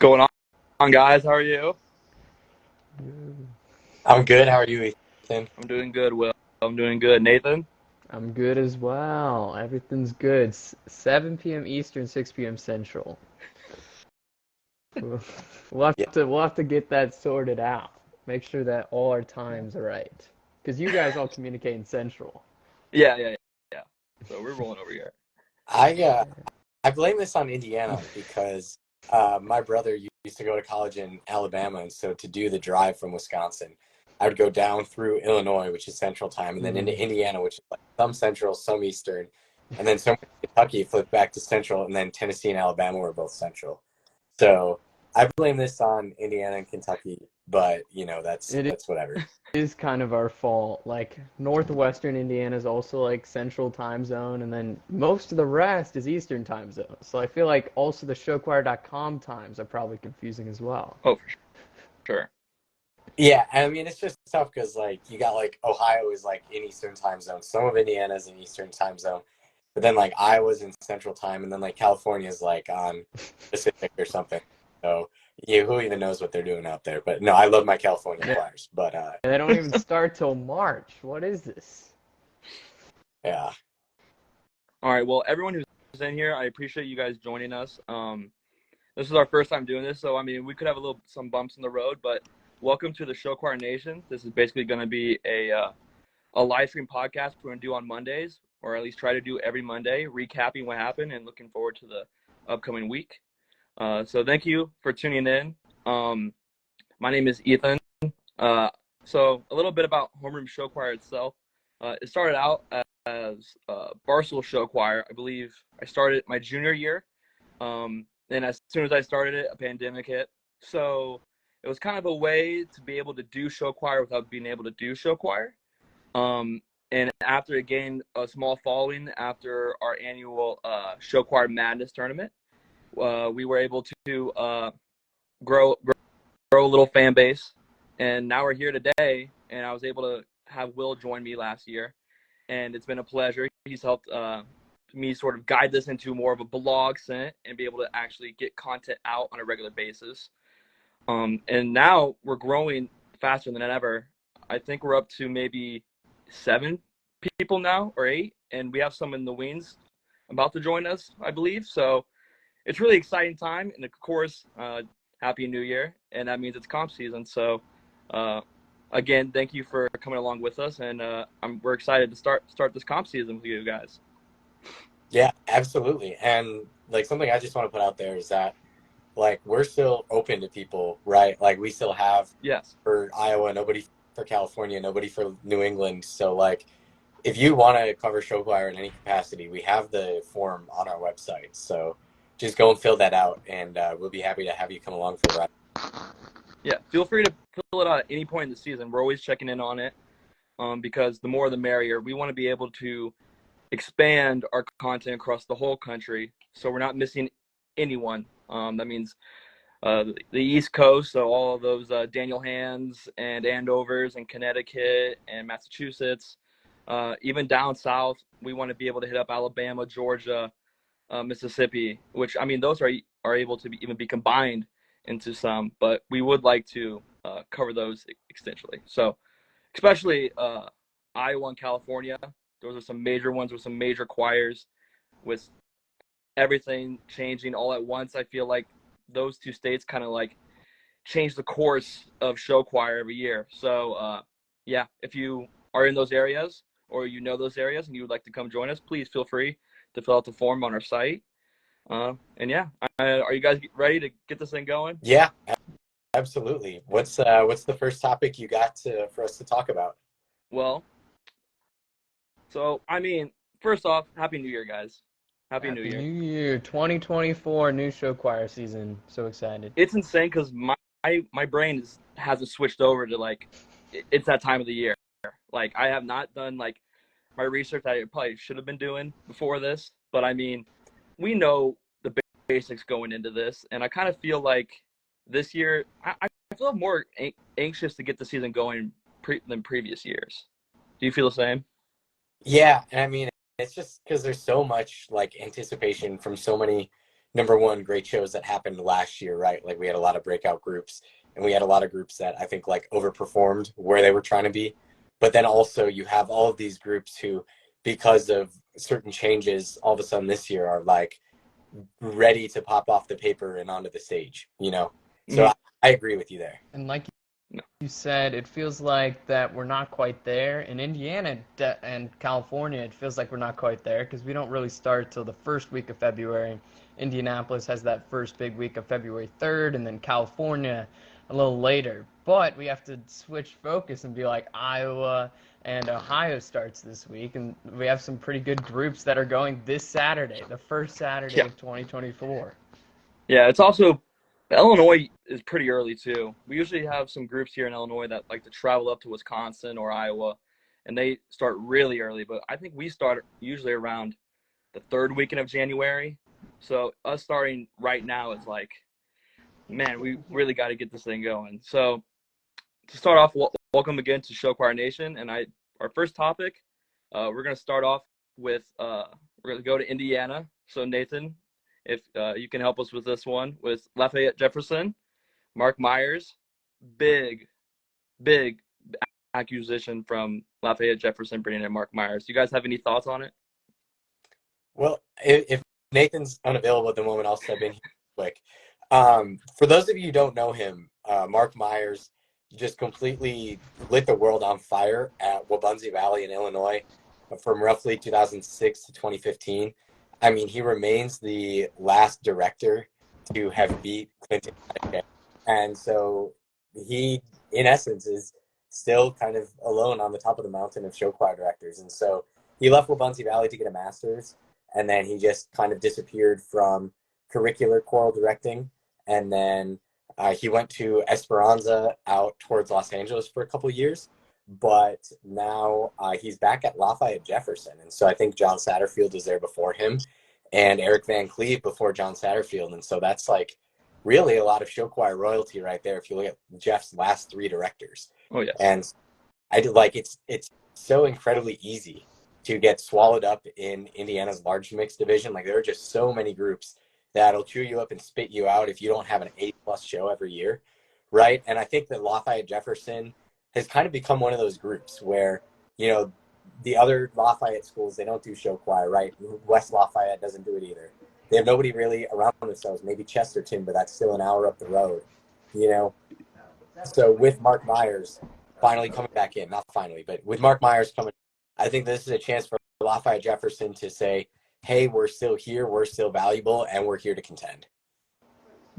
going on, guys? How are you? I'm good. How are you, Ethan? I'm doing good, Will. I'm doing good. Nathan? I'm good as well. Everything's good. 7 p.m. Eastern, 6 p.m. Central. We'll we'll have Yeah. to we'll have to get that sorted out. Make sure that all our times are right. Because you guys all communicate in Central. Yeah. So we're rolling over here. I blame this on Indiana because my brother used to go to college in Alabama, and so to do the drive from Wisconsin, I would go down through Illinois, which is Central Time, and then into Mm. Indiana, which is like some Central, some Eastern, and then somewhere in Kentucky flipped back to Central, and then Tennessee and Alabama were both Central. So I blame this on Indiana and Kentucky, but It that's whatever. is kind of our fault. Like northwestern Indiana is also like Central Time Zone, and then most of the rest is Eastern Time Zone. So I feel like also the showchoir.com times are probably confusing as well. Oh, for sure. Yeah, I mean it's just tough because like you got like Ohio is like in Eastern time zone, some of Indiana's in Eastern time zone, but then like Iowa's in Central time, and then like California's like on Pacific or something. So yeah, who even knows what they're doing out there? But no, I love my California Yeah, Flyers. But and they don't even start till March. What is this? yeah, All right. Well, everyone who's in here, I appreciate you guys joining us. This is our first time doing this, so I mean, we could have some bumps in the road, but welcome to the Show Choir Nation. This is basically going to be a live stream podcast we're going to do on Mondays, or at least try to do every Monday, recapping what happened and looking forward to the upcoming week. So thank you for tuning in. My name is Ethan. Uh, so a little bit about Homeroom Show Choir itself. It started out as Barstool Show Choir. I believe I started my junior year. And as soon as I started it, a pandemic hit. So it was kind of a way to be able to do show choir without being able to do show choir. Um, and after it gained a small following after our annual show choir madness tournament, we were able to grow a little fan base, and now we're here today. And I was able to have Will join me last year, and it's been a pleasure. He's helped me sort of guide this into more of a blog sent and be able to actually get content out on a regular basis. And now we're growing faster than ever. I think we're up to maybe 7 people now or 8, and we have some in the wings about to join us, I believe. So it's really exciting time, and of course, Happy New Year, and that means it's comp season. So, again, thank you for coming along with us, and we're excited to start this comp season with you guys. yeah, absolutely. And like something I just want to put out there is that like we're still open to people, right? Like we still have Yes. for Iowa, nobody for California, nobody for New England. So like if you want to cover show choir in any capacity, we have the form on our website. So just go and fill that out, and we'll be happy to have you come along for the ride. Yeah, feel free to fill it out at any point in the season. We're always checking in on it, because the more the merrier. We want to be able to expand our content across the whole country, so we're not missing anyone. That means the East Coast, so all of those Daniel Hands and Andovers and Connecticut and Massachusetts, even down south. We want to be able to hit up Alabama, Georgia, Mississippi, which I mean those are able to even be combined into some, but we would like to cover those extensively. So especially Iowa and California, those are some major ones with some major choirs with everything changing all at once. I feel like those two states kind of like change the course of show choir every year. So yeah, if you are in those areas or you know those areas and you would like to come join us, please feel free to fill out the form on our site. And yeah, are you guys ready to get this thing going? Yeah, absolutely. What's the first topic you got for us to talk about? Well, so I mean, first off, Happy New Year, guys. Happy New Happy Year. New Year, 2024 new show choir season. So excited. It's insane because my brain hasn't switched over to like it's that time of the year. Like I have not done like my research I probably should have been doing before this, but I mean, we know the basics going into this, and I kind of feel like this year I feel more anxious to get the season going than previous years. Do you feel the same? Yeah, and I mean it's just because there's so much like anticipation from so many number one, great shows that happened last year, right? Like we had a lot of breakout groups, and we had a lot of groups that I think like overperformed where they were trying to be. But then also you have all of these groups who, because of certain changes, all of a sudden this year are like ready to pop off the paper and onto the stage, you know? So Mhm. I agree with you there. And like you said, it feels like that we're not quite there. In Indiana and California, it feels like we're not quite there because we don't really start till the first week of February. Indianapolis has that first big week of February 3rd, and then California a little later. But we have to switch focus and be like Iowa and Ohio starts this week, and we have some pretty good groups that are going this Saturday, the first Saturday Yeah. of 2024. Yeah, it's also Illinois is pretty early too. We usually have some groups here in Illinois that like to travel up to Wisconsin or Iowa, and they start really early. But I think we start usually around the third weekend of January. So us starting right now is like, man, we really got to get this thing going. So to start off, welcome again to Show Choir Nation, and our first topic, we're gonna start off with we're gonna go to Indiana. So Nathan, if you can help us with this one, with Lafayette Jefferson, Mark Myers, big, big acquisition from Lafayette Jefferson bringing in Mark Myers. Do you guys have any thoughts on it? Well, if Nathan's unavailable at the moment, I'll step in here quick. For those of you who don't know him, Mark Myers just completely lit the world on fire at Wabunsee Valley in Illinois from roughly 2006 to 2015. I mean, he remains the last director to have beat Clinton. And so he, in essence, is still kind of alone on the top of the mountain of show choir directors. And so he left Wabunsee Valley to get a master's, and then he just kind of disappeared from curricular choral directing. And then he went to Esperanza out towards Los Angeles for a couple of years, but now he's back at Lafayette Jefferson. And so I think John Satterfield was there before him, and Eric Van Cleve before John Satterfield. And so that's like really a lot of show choir royalty right there if you look at Jeff's last three directors. Oh yes. And I do like it's so incredibly easy to get swallowed up in Indiana's large mix division. Like there are just so many groups that'll chew you up and spit you out if you don't have an A+ show every year, right? And I think that Lafayette Jefferson has kind of become one of those groups where, you know, the other Lafayette schools, they don't do show choir, right? West Lafayette doesn't do it either. They have nobody really around themselves, maybe Chesterton, but that's still an hour up the road, you know? So with Mark Myers finally coming back in, not finally, but with Mark Myers coming, I think this is a chance for Lafayette Jefferson to say, hey, we're still here, we're still valuable, and we're here to contend.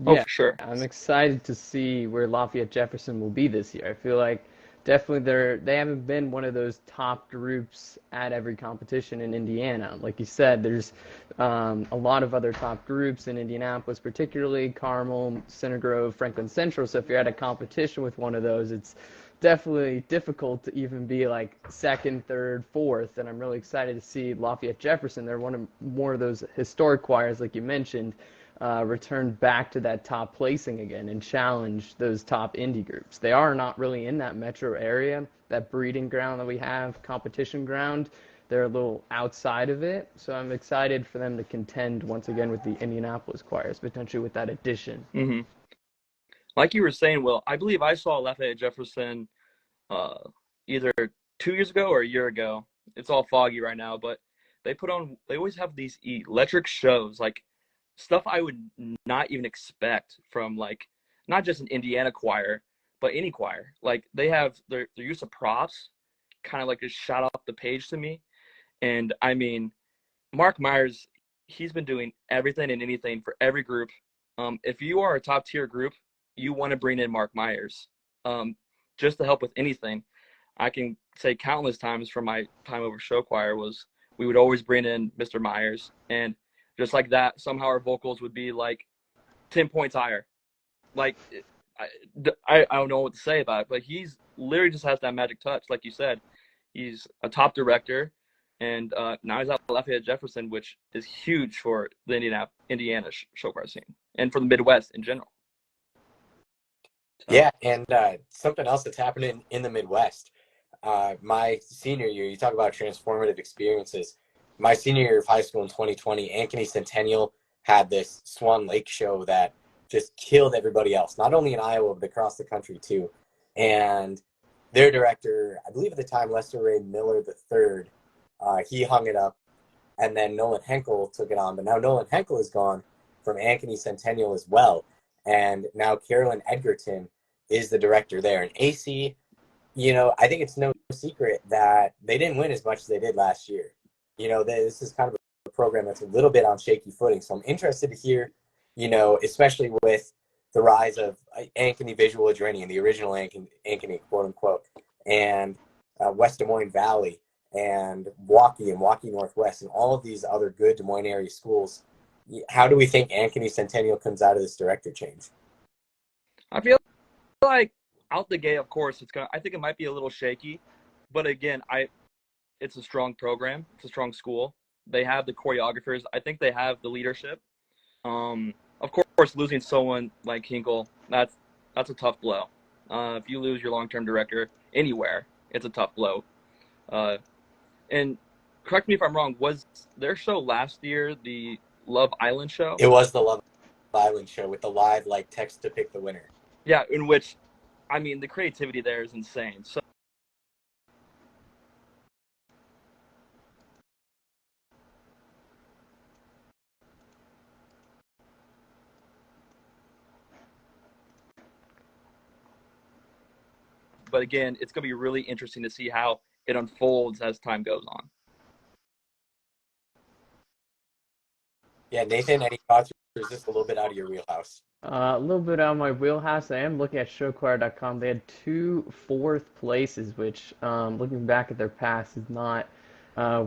Oh, Yeah, for sure. I'm excited to see where Lafayette Jefferson will be this year. I feel like definitely they haven't been one of those top groups at every competition in Indiana. Like you said, there's a lot of other top groups in Indianapolis, particularly Carmel, Center Grove, Franklin Central. So if you're at a competition with one of those, it's definitely difficult to even be like second, third, fourth. And I'm really excited to see Lafayette Jefferson. They're one of more of those historic choirs, like you mentioned, return back to that top placing again and challenge those top indie groups. They are not really in that metro area, that breeding ground that we have, competition ground. They're a little outside of it, so I'm excited for them to contend once again with the Indianapolis choirs, potentially with that addition. Mm-hmm. Like you were saying, Will, I believe I saw Lafayette Jefferson uh, either 2 years ago or a year ago. It's all foggy right now, but they always have these electric shows, like stuff I would not even expect from like not just an Indiana choir, but any choir. Like they have their use of props kind of like just shot off the page to me. And I mean, Mark Myers, he's been doing everything and anything for every group. If you are a top tier group, you want to bring in Mark Myers just to help with anything. I can say countless times from my time over show choir was we would always bring in Mr. Myers, and just like that, somehow our vocals would be like 10 points higher. Like I don't know what to say about it, but he's literally just has that magic touch, like you said. He's a top director, and now he's at Lafayette Jefferson, which is huge for the Indiana show choir scene and for the Midwest in general. So. Yeah, and something else that's happening in the Midwest. My senior year, you talk about transformative experiences. My senior year of high school in 2020, Ankeny Centennial had this Swan Lake show that just killed everybody else, not only in Iowa, but across the country too. And their director, I believe at the time, Lester Ray Miller III, he hung it up, and then Nolan Henkel took it on. But now Nolan Henkel is gone from Ankeny Centennial as well. And now Carolyn Edgerton is the director there. And AC, I think it's no secret that they didn't win as much as they did last year. This is kind of a program that's a little bit on shaky footing. So I'm interested to hear, especially with the rise of Ankeny Visual Adrenian, the original Ankeny, quote unquote, and West Des Moines Valley, and Waukee Northwest, and all of these other good Des Moines area schools. How do we think Ankeny Centennial comes out of this director change? I feel like out the gate, of course, I think it might be a little shaky, but again, it's a strong program. It's a strong school. They have the choreographers. I think they have the leadership. Of course, losing someone like Hinkle, that's a tough blow. If you lose your long-term director anywhere, it's a tough blow. And correct me if I'm wrong, was their show last year the Love Island show? It was the Love Island show with the live text to pick the winner. Yeah, in which, the creativity there is insane. So but again, it's going to be really interesting to see how it unfolds as time goes on. Yeah, Nathan, any thoughts, or is this a little bit out of your wheelhouse? A little bit out of my wheelhouse. I am looking at showchoir.com. They had 2 fourth places, which, looking back at their past, is not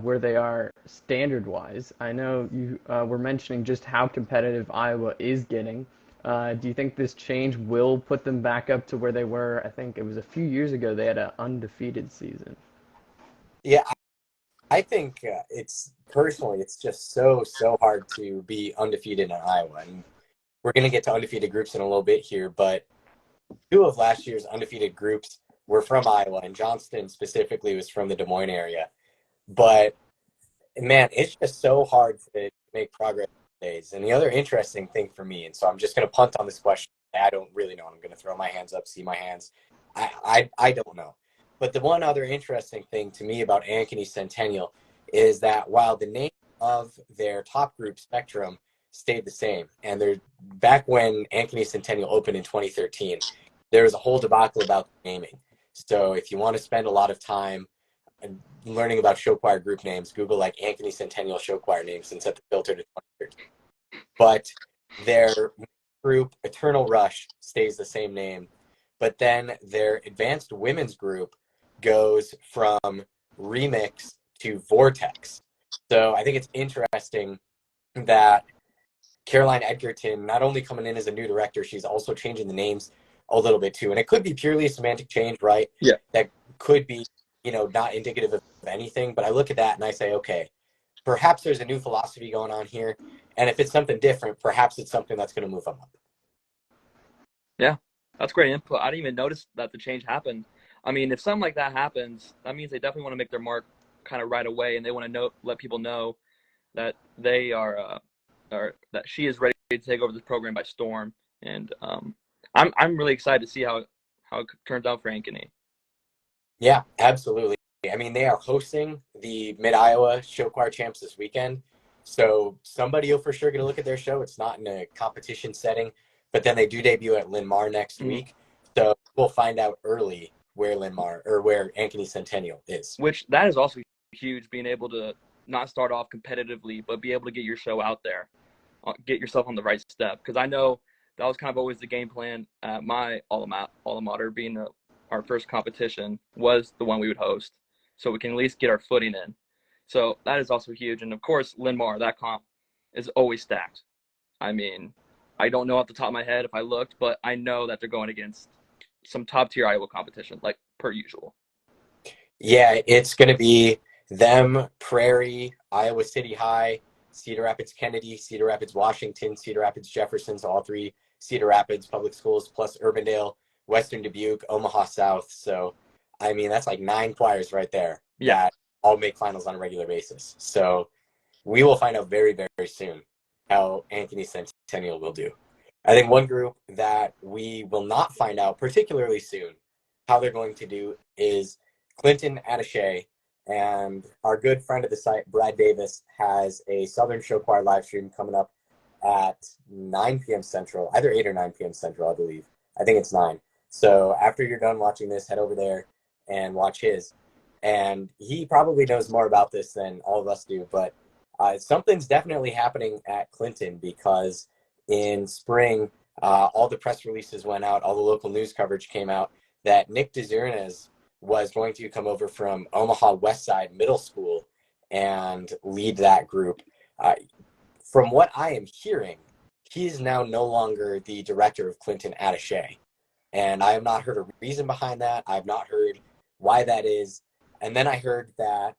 where they are standard-wise. I know you were mentioning just how competitive Iowa is getting. Do you think this change will put them back up to where they were? I think it was a few years ago they had an undefeated season. Yeah, I think it's just so hard to be undefeated in Iowa. And we're going to get to undefeated groups in a little bit here, but 2 of last year's undefeated groups were from Iowa, and Johnston specifically was from the Des Moines area. But man, it's just so hard to make progress these days. And the other interesting thing for me, and so I'm just going to punt on this question. I don't really know. I'm going to throw my hands up, see my hands. I don't know. But the one other interesting thing to me about Ankeny Centennial is that while the name of their top group, Spectrum, stayed the same, and they're back when Ankeny Centennial opened in 2013, there was a whole debacle about naming. So if you want to spend a lot of time learning about show choir group names, Google Ankeny Centennial show choir names and set the filter to 2013. But their group, Eternal Rush, stays the same name. But then their advanced women's group goes from Remix to Vortex. So I think it's interesting that Caroline Edgerton, not only coming in as a new director, she's also changing the names a little bit too. And it could be purely a semantic change, right? Yeah. That could be, not indicative of anything. But I look at that and I say, okay, perhaps there's a new philosophy going on here. And if it's something different, perhaps it's something that's going to move them up. Yeah, that's great input. I didn't even notice that the change happened. If something like that happens, that means they definitely want to make their mark kind of right away, and they want to let people know that they are, or that she is ready to take over this program by storm. And I'm really excited to see how it turns out for Ankeny. Yeah, absolutely. They are hosting the Mid-Iowa Show Choir Champs this weekend. So somebody will for sure get a look at their show. It's not in a competition setting, but then they do debut at Linn-Mar next week. So we'll find out early where Linn-Mar or where Ankeny Centennial is. Which that is also huge, being able to not start off competitively, but be able to get your show out there, get yourself on the right step. Because I know that was kind of always the game plan at my alma mater, being our first competition was the one we would host, so we can at least get our footing in. So that is also huge. And of course, Linn-Mar, that comp is always stacked. I don't know off the top of my head if I looked, but I know that they're going against some top tier Iowa competition, like per usual. Yeah, it's going to be them, Prairie, Iowa City High, Cedar Rapids Kennedy, Cedar Rapids Washington, Cedar Rapids Jefferson, so all 3 Cedar Rapids public schools, plus Urbandale, Western Dubuque, Omaha South. So, that's 9 choirs right there that all make finals on a regular basis. So we will find out very, very soon. how Ankeny Centennial will do. I think one group that we will not find out particularly soon how they're going to do is Clinton at Shea. And our good friend of the site, Brad Davis, has a Southern Show Choir live stream coming up at 9 p.m. Central, either 8 or 9 p.m. Central, I believe. I think it's 9. So after you're done watching this, head over there and watch his. And he probably knows more about this than all of us do, but something's definitely happening at Clinton because in spring, all the press releases went out, all the local news coverage came out that Nick DeZernes was going to come over from Omaha West Side Middle School and lead that group. From what I am hearing, he is now no longer the director of Clinton Attaché. And I have not heard a reason behind that. I have not heard why that is. And then I heard that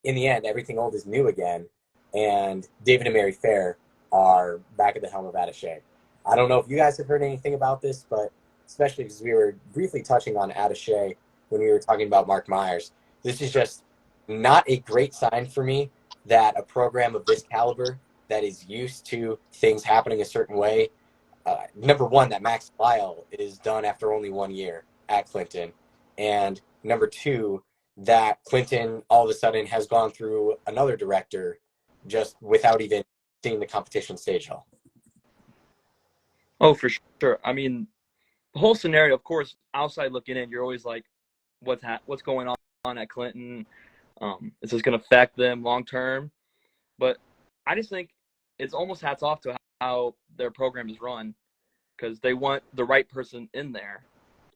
in the end, everything old is new again. And David and Mary Fair are back at the helm of Attaché. I don't know if you guys have heard anything about this, but especially because we were briefly touching on Attaché when we were talking about Mark Myers, this is just not a great sign for me that a program of this caliber that is used to things happening a certain way, number one, that Max Lyle is done after only 1 year at Clinton, and number two, that Clinton all of a sudden has gone through another director just without even seeing the competition stage hall. Oh, for sure. I mean, the whole scenario, of course, outside looking in, you're always like, what's going on at Clinton? Is this going to affect them long term? But I just think it's almost hats off to how their program is run because they want the right person in there.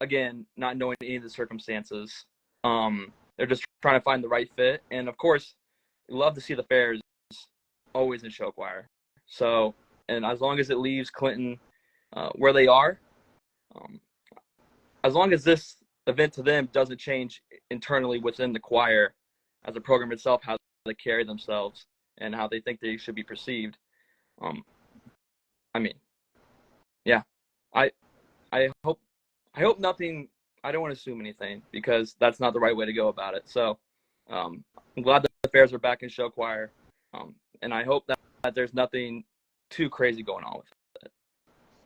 Again, not knowing any of the circumstances. They're just trying to find the right fit. And, of course, we love to see the Fairs always in show choir. So, and as long as it leaves Clinton where they are, as long as this event to them doesn't change internally within the choir as a program itself, how they carry themselves and how they think they should be perceived. I mean, yeah, I hope nothing. I don't want to assume anything because that's not the right way to go about it. So I'm glad that the Fairs are back in show choir, and I hope that there's nothing too crazy going on with it.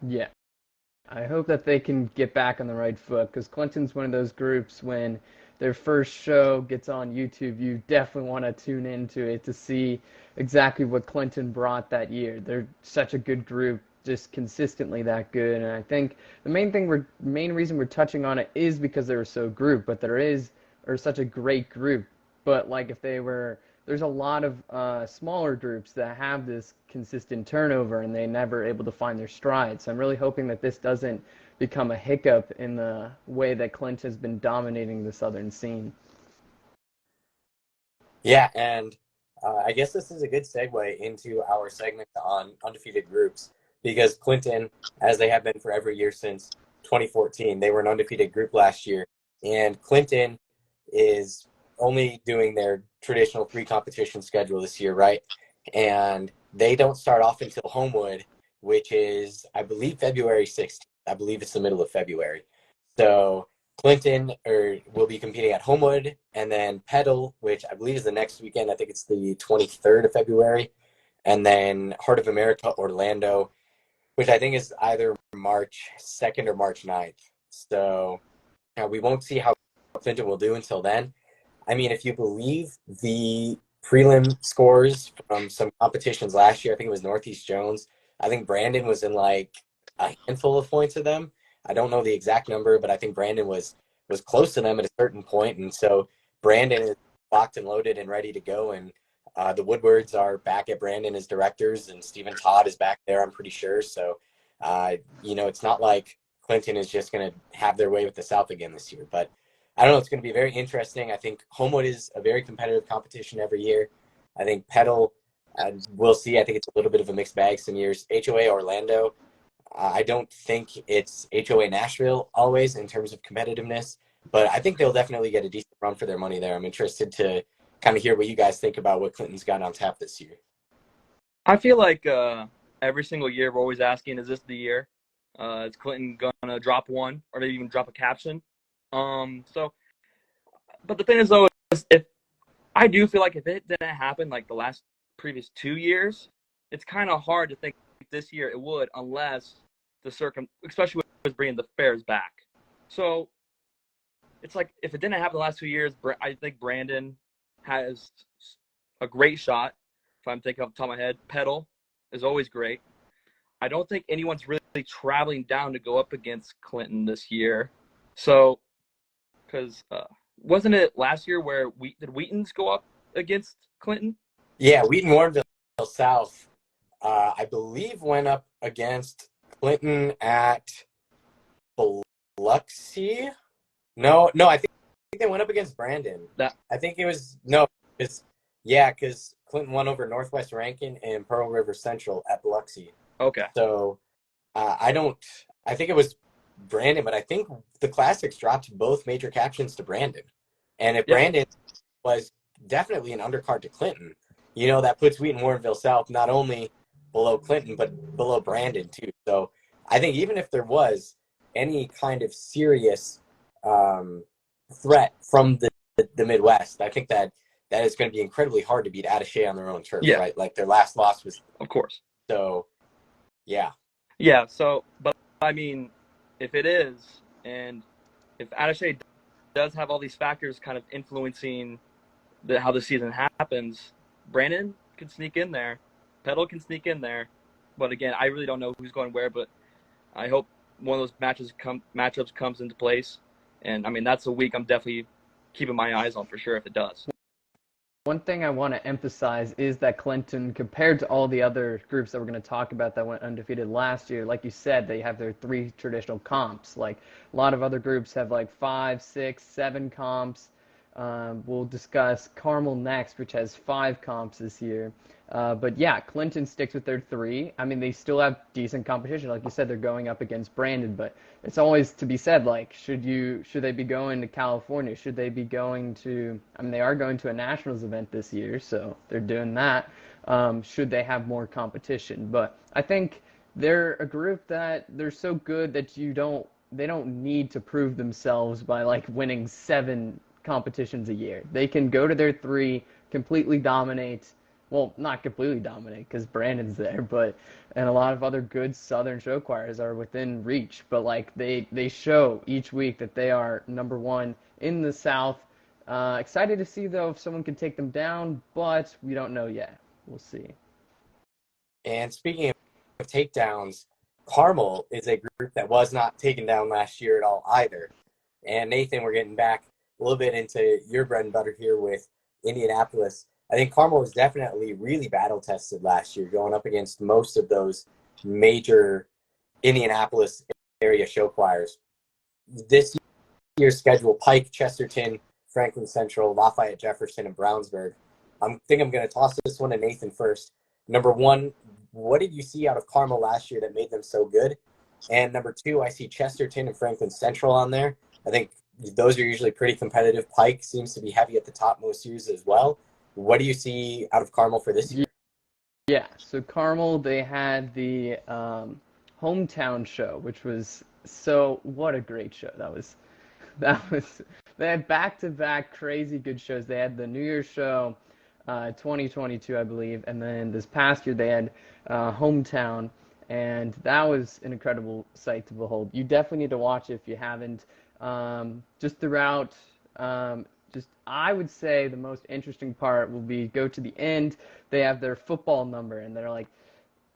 Yeah. I hope that they can get back on the right foot because Clinton's one of those groups when their first show gets on YouTube, you definitely want to tune into it to see exactly what Clinton brought that year. They're such a good group, just consistently that good. And I think the main reason we're touching on it is because they were so such a great group. But like if they were there's a lot of smaller groups that have this consistent turnover and they never able to find their stride. So I'm really hoping that this doesn't become a hiccup in the way that Clint has been dominating the Southern scene. Yeah, and I guess this is a good segue into our segment on undefeated groups because Clinton, as they have been for every year since 2014, they were an undefeated group last year, and Clinton is only doing their traditional 3 competition schedule this year, right? And they don't start off until Homewood, which is, I believe, February 6th. I believe it's the middle of February. So Clinton will be competing at Homewood, and then Petal, which I believe is the next weekend. I think it's the 23rd of February. And then Heart of America, Orlando, which I think is either March 2nd or March 9th. So we won't see how Clinton will do until then. I mean, if you believe the prelim scores from some competitions last year, I think it was Northeast Jones. I think Brandon was in like a handful of points of them. I don't know the exact number, but I think Brandon was close to them at a certain point. And so Brandon is locked and loaded and ready to go. And the Woodwards are back at Brandon as directors, and Stephen Todd is back there, I'm pretty sure. So, it's not like Clinton is just going to have their way with the South again this year. But I don't know. It's going to be very interesting. I think Homewood is a very competitive competition every year. I think Petal, we'll see. I think it's a little bit of a mixed bag some years. HOA Orlando, I don't think it's HOA Nashville always in terms of competitiveness, but I think they'll definitely get a decent run for their money there. I'm interested to kind of hear what you guys think about what Clinton's got on tap this year. I feel like every single year we're always asking, is this the year? Is Clinton going to drop one or maybe even drop a caption? But the thing is, though, is if I do feel like if it didn't happen like the previous 2 years, it's kind of hard to think this year it would, unless especially with bringing the fairs back. So it's like, if it didn't happen the last 2 years, I think Brandon has a great shot. If I'm thinking off the top of my head, Petal is always great. I don't think anyone's really traveling down to go up against Clinton this year. So, because wasn't it last year where did Wheaton's go up against Clinton? Yeah, Wheaton-Warrenville South, I believe, went up against Clinton at Biloxi. No, I think they went up against Brandon. I think it was because Clinton won over Northwest Rankin and Pearl River Central at Biloxi. Okay. So I think it was Brandon, but I think the Classics dropped both major captions to Brandon. And if Brandon was definitely an undercard to Clinton, that puts Wheaton-Warrenville South not only below Clinton, but below Brandon too. So I think even if there was any kind of serious threat from the Midwest, I think that is going to be incredibly hard to beat Attaché on their own turf, right? Like their last loss was. Of course. So, yeah. Yeah, so, but I mean, if it is, and if Attaché does have all these factors kind of influencing how the season happens, Brandon can sneak in there. Petal can sneak in there. But again, I really don't know who's going where, but I hope one of those matchups comes into place. And I mean, that's a week I'm definitely keeping my eyes on for sure if it does. One thing I want to emphasize is that Clinton, compared to all the other groups that we're going to talk about that went undefeated last year, like you said, they have their 3 traditional comps. Like a lot of other groups have like 5, 6, 7 comps. We'll discuss Carmel next, which has 5 comps this year. But yeah, Clinton sticks with their 3. I mean, they still have decent competition. Like you said, they're going up against Brandon, but it's always to be said, like, should they be going to California? Should they be going to, I mean, they are going to a Nationals event this year, so they're doing that. Should they have more competition? But I think they're a group that they're so good that they don't need to prove themselves by like winning 7 competitions a year. They can go to their 3, completely dominate. Well, not completely dominate because Brandon's there, and a lot of other good Southern show choirs are within reach. But like they show each week that they are number 1 in the South. Excited to see though if someone can take them down, but we don't know yet. We'll see. And speaking of takedowns, Carmel is a group that was not taken down last year at all either. And Nathan, we're getting back a little bit into your bread and butter here with Indianapolis. I think Carmel was definitely really battle-tested last year, going up against most of those major Indianapolis area show choirs. This year's schedule, Pike, Chesterton, Franklin Central, Lafayette Jefferson, and Brownsburg. I think I'm going to toss this one to Nathan first. Number 1, what did you see out of Carmel last year that made them so good? And number 2, I see Chesterton and Franklin Central on there. I think those are usually pretty competitive. Pike seems to be heavy at the top most years as well. What do you see out of Carmel for this year? Yeah, so Carmel, they had the hometown show, which was what a great show. They had back-to-back crazy good shows. They had the New Year's show, 2022, I believe, and then this past year they had hometown, and that was an incredible sight to behold. You definitely need to watch it if you haven't. Just throughout, I would say the most interesting part will be go to the end. They have their football number, and they're like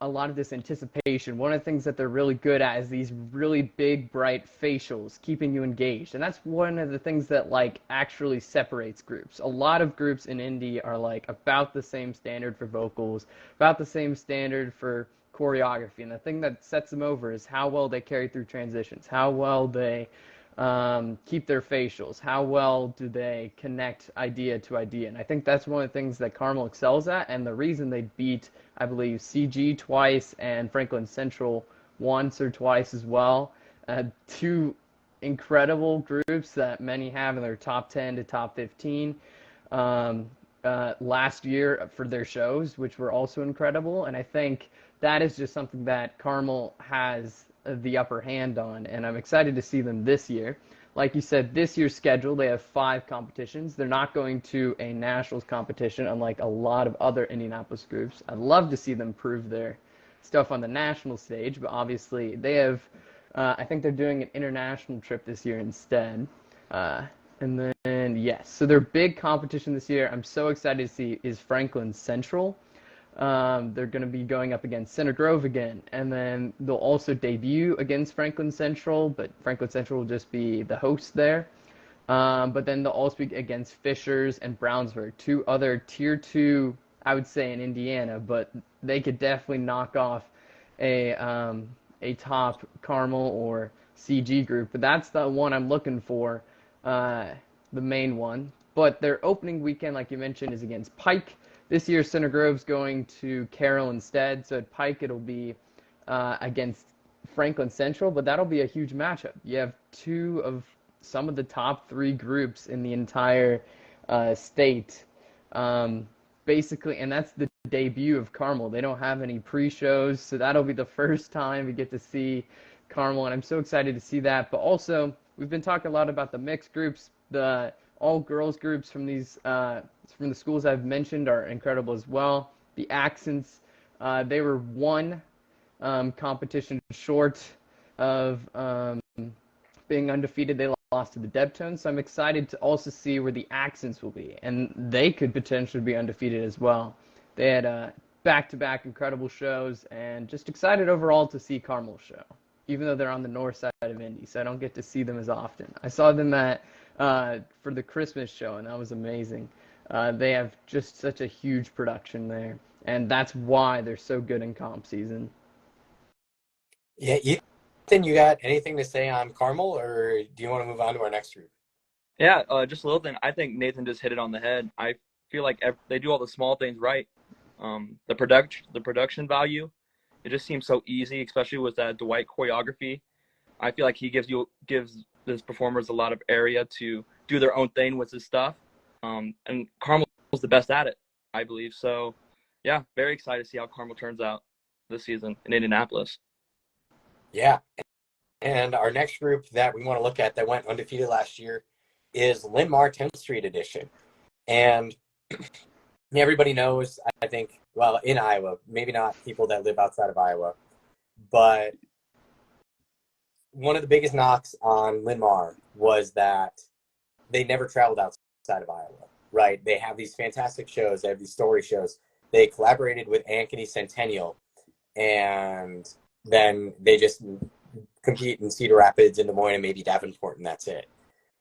a lot of this anticipation. One of the things that they're really good at is these really big, bright facials, keeping you engaged. And that's one of the things that like actually separates groups. A lot of groups in Indy are like about the same standard for vocals, about the same standard for choreography. And the thing that sets them over is how well they carry through transitions, how well they keep their facials, how well do they connect idea to idea. And I think that's one of the things that Carmel excels at, and the reason they beat, I believe, CG twice and Franklin Central once or twice as well. 2 incredible groups that many have in their top 10 to top 15 last year for their shows, which were also incredible. And I think that is just something that Carmel has the upper hand on, and I'm excited to see them this year. like you said, this year's schedule, they have 5 competitions. They're not going to a nationals competition, unlike a lot of other Indianapolis groups. I'd love to see them prove their stuff on the national stage, but obviously they have, I think they're doing an international trip this year instead. And then, yes, so their big competition this year, I'm so excited to see, is Franklin Central. They're going to be going up against Center Grove again, and then they'll also debut against Franklin Central, but Franklin Central will just be the host there. But then they'll also be against Fishers and Brownsburg, 2 other Tier 2, I would say, in Indiana, but they could definitely knock off a top Carmel or CG group. But that's the one I'm looking for, the main one. But their opening weekend, like you mentioned, is against Pike. This year, Center Grove's going to Carroll instead, so at Pike it'll be against Franklin Central, but that'll be a huge matchup. You have 2 of some of the top 3 groups in the entire state, basically, and that's the debut of Carmel. They don't have any pre-shows, so that'll be the first time we get to see Carmel, and I'm so excited to see that. But also, we've been talking a lot about the mixed groups. The all-girls groups from these from the schools I've mentioned are incredible as well. The Accents, they were 1 competition short of being undefeated. They lost to the Debtones, so I'm excited to also see where the Accents will be, and they could potentially be undefeated as well. They had back-to-back incredible shows, and just excited overall to see Carmel's show, even though they're on the north side of Indy, so I don't get to see them as often. I saw them at for the Christmas show, and that was amazing. They have just such a huge production there, and that's why they're so good in comp season. Yeah, Ethan, you got anything to say on Carmel, or do you want to move on to our next group? Yeah, just a little thing. I think Nathan just hit it on the head. I feel like they do all the small things right. The production value, it just seems so easy, especially with that Dwight choreography. I feel like he gives his performers a lot of area to do their own thing with his stuff. And Carmel's the best at it, I believe. So, yeah, very excited to see how Carmel turns out this season in Indianapolis. Yeah. And our next group that we want to look at that went undefeated last year is Linn-Mar 10th Street Edition. And everybody knows, I think, well, in Iowa, maybe not people that live outside of Iowa, but one of the biggest knocks on Linn-Mar was that they never traveled outside of Iowa, right? They have these fantastic shows. They have these story shows. They collaborated with Ankeny Centennial, and then they just compete in Cedar Rapids, in Des Moines, and maybe Davenport, and that's it.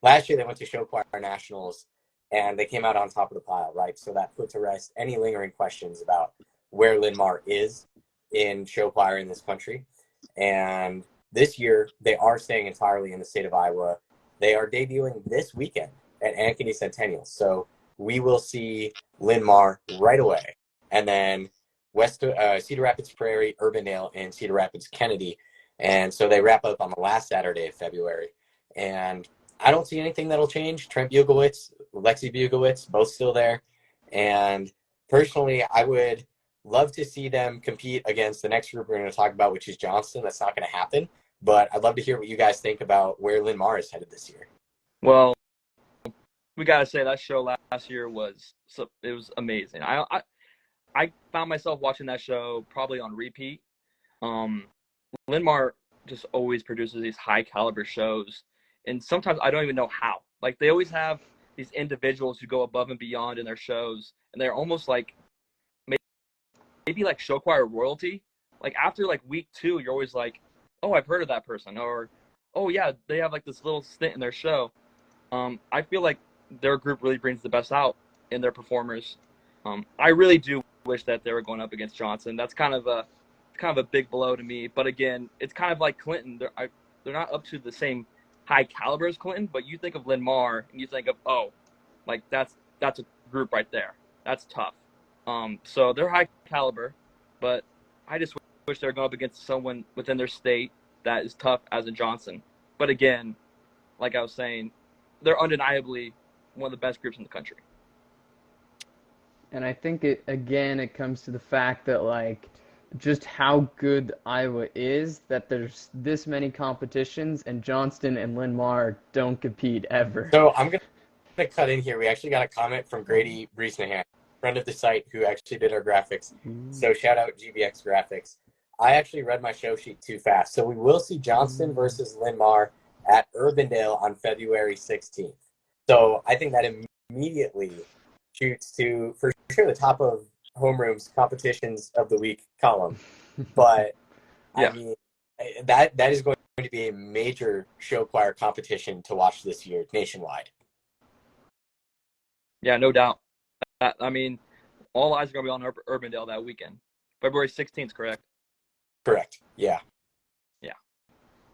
Last year, they went to Show Choir Nationals, and they came out on top of the pile, right? So that put to rest any lingering questions about where Linn-Mar is in show choir in this country. And this year, they are staying entirely in the state of Iowa. They are debuting this weekend at Ankeny Centennial. So we will see Linn-Mar right away. And then Cedar Rapids Prairie, Urbandale, and Cedar Rapids Kennedy. And so they wrap up on the last Saturday of February. And I don't see anything that'll change. Trent Bugowitz, Lexi Bugowitz, both still there. And personally, I would love to see them compete against the next group we're going to talk about, which is Johnston. That's not going to happen. But I'd love to hear what you guys think about where Linn-Mar is headed this year. Well, we got to say that show last year was amazing. I found myself watching that show probably on repeat. Linn-Mar just always produces these high caliber shows, and sometimes I don't even know how. Like, they always have these individuals who go above and beyond in their shows, and they're almost like maybe like show choir royalty. Like, after like week 2, you're always like, oh, I've heard of that person, or oh yeah, they have like this little stint in their show. I feel like their group really brings the best out in their performers. I really do wish that they were going up against Johnston. That's kind of a big blow to me. But again, it's kind of like Clinton. They're not up to the same high caliber as Clinton, but you think of Linn-Mar and you think of, oh, like that's a group right there. That's tough. So they're high caliber, but I just wish they were going up against someone within their state that is tough as in Johnston. But again, like I was saying, they're undeniably one of the best groups in the country. And I think it comes to the fact that, like, just how good Iowa is that there's this many competitions and Johnston and Linn-Mar don't compete ever. So I'm gonna cut in here. We actually got a comment from Grady Breesnahan, friend of the site, who actually did our graphics. So shout out GBX Graphics. I actually read my show sheet too fast. So we will see Johnston versus Linn-Mar at Urbandale on February 16th. So I think that immediately shoots to, for sure, the top of Homeroom's competitions of the week column. But Yeah. I mean, that is going to be a major show choir competition to watch this year nationwide. Yeah, no doubt. I mean, all eyes are going to be on Urbandale that weekend. February 16th, correct? Correct. Yeah. Yeah.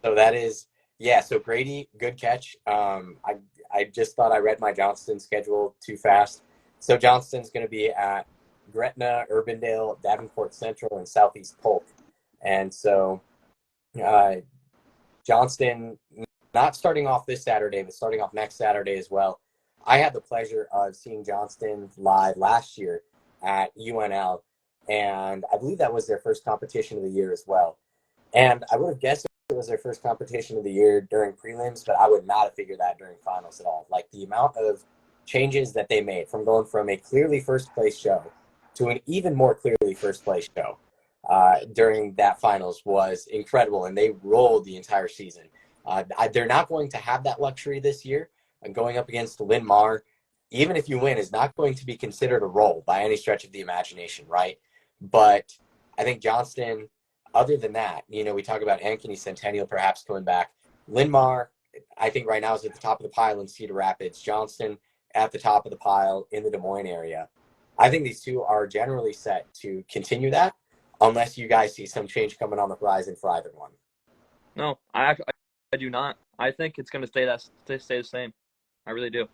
So that is, yeah. So Grady, good catch. I just thought I read my Johnston schedule too fast. So Johnston's going to be at Gretna, Urbandale, Davenport Central, and Southeast Polk. And so Johnston, not starting off this Saturday, but starting off next Saturday as well. I had the pleasure of seeing Johnston live last year at UNL, and I believe that was their first competition of the year as well. And I would have guessed it was their first competition of the year during prelims, but I would not have figured that during finals at all. Like the amount of changes that they made from going from a clearly first place show to an even more clearly first place show during that finals was incredible, and they rolled the entire season. They're not going to have that luxury this year. Going up against Linn-Mar, even if you win, is not going to be considered a roll by any stretch of the imagination, right? But I think Johnston, other than that, we talk about Ankeny Centennial perhaps coming back. Linn-Mar, I think right now is at the top of the pile in Cedar Rapids. Johnston at the top of the pile in the Des Moines area. I think these two are generally set to continue that, unless you guys see some change coming on the horizon for either one. No, I do not. I think it's going to stay the same. I really do.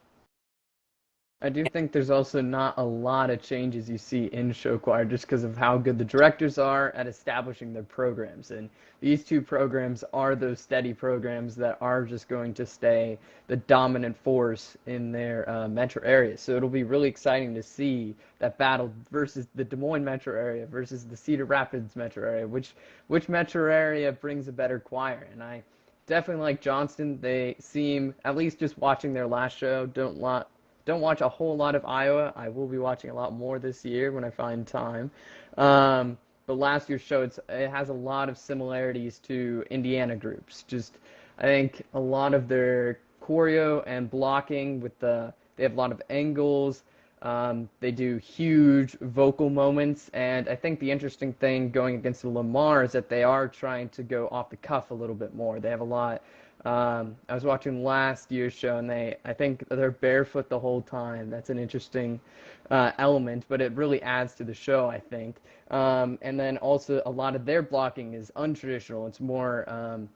I do think there's also not a lot of changes you see in show choir just because of how good the directors are at establishing their programs. And these two programs are those steady programs that are just going to stay the dominant force in their metro area. So it'll be really exciting to see that battle versus the Des Moines metro area versus the Cedar Rapids metro area. Which metro area brings a better choir? And I definitely like Johnston. They seem, at least just watching their last show, don't watch a whole lot of Iowa. I will be watching a lot more this year when I find time. But last year's show, it has a lot of similarities to Indiana groups. Just, I think a lot of their choreo and blocking they have a lot of angles. They do huge vocal moments, and I think the interesting thing going against the Linn-Mar is that they are trying to go off the cuff a little bit more. They have a lot. I was watching last year's show, and I think they're barefoot the whole time. That's an interesting element, but it really adds to the show, I think. And then also a lot of their blocking is untraditional. It's more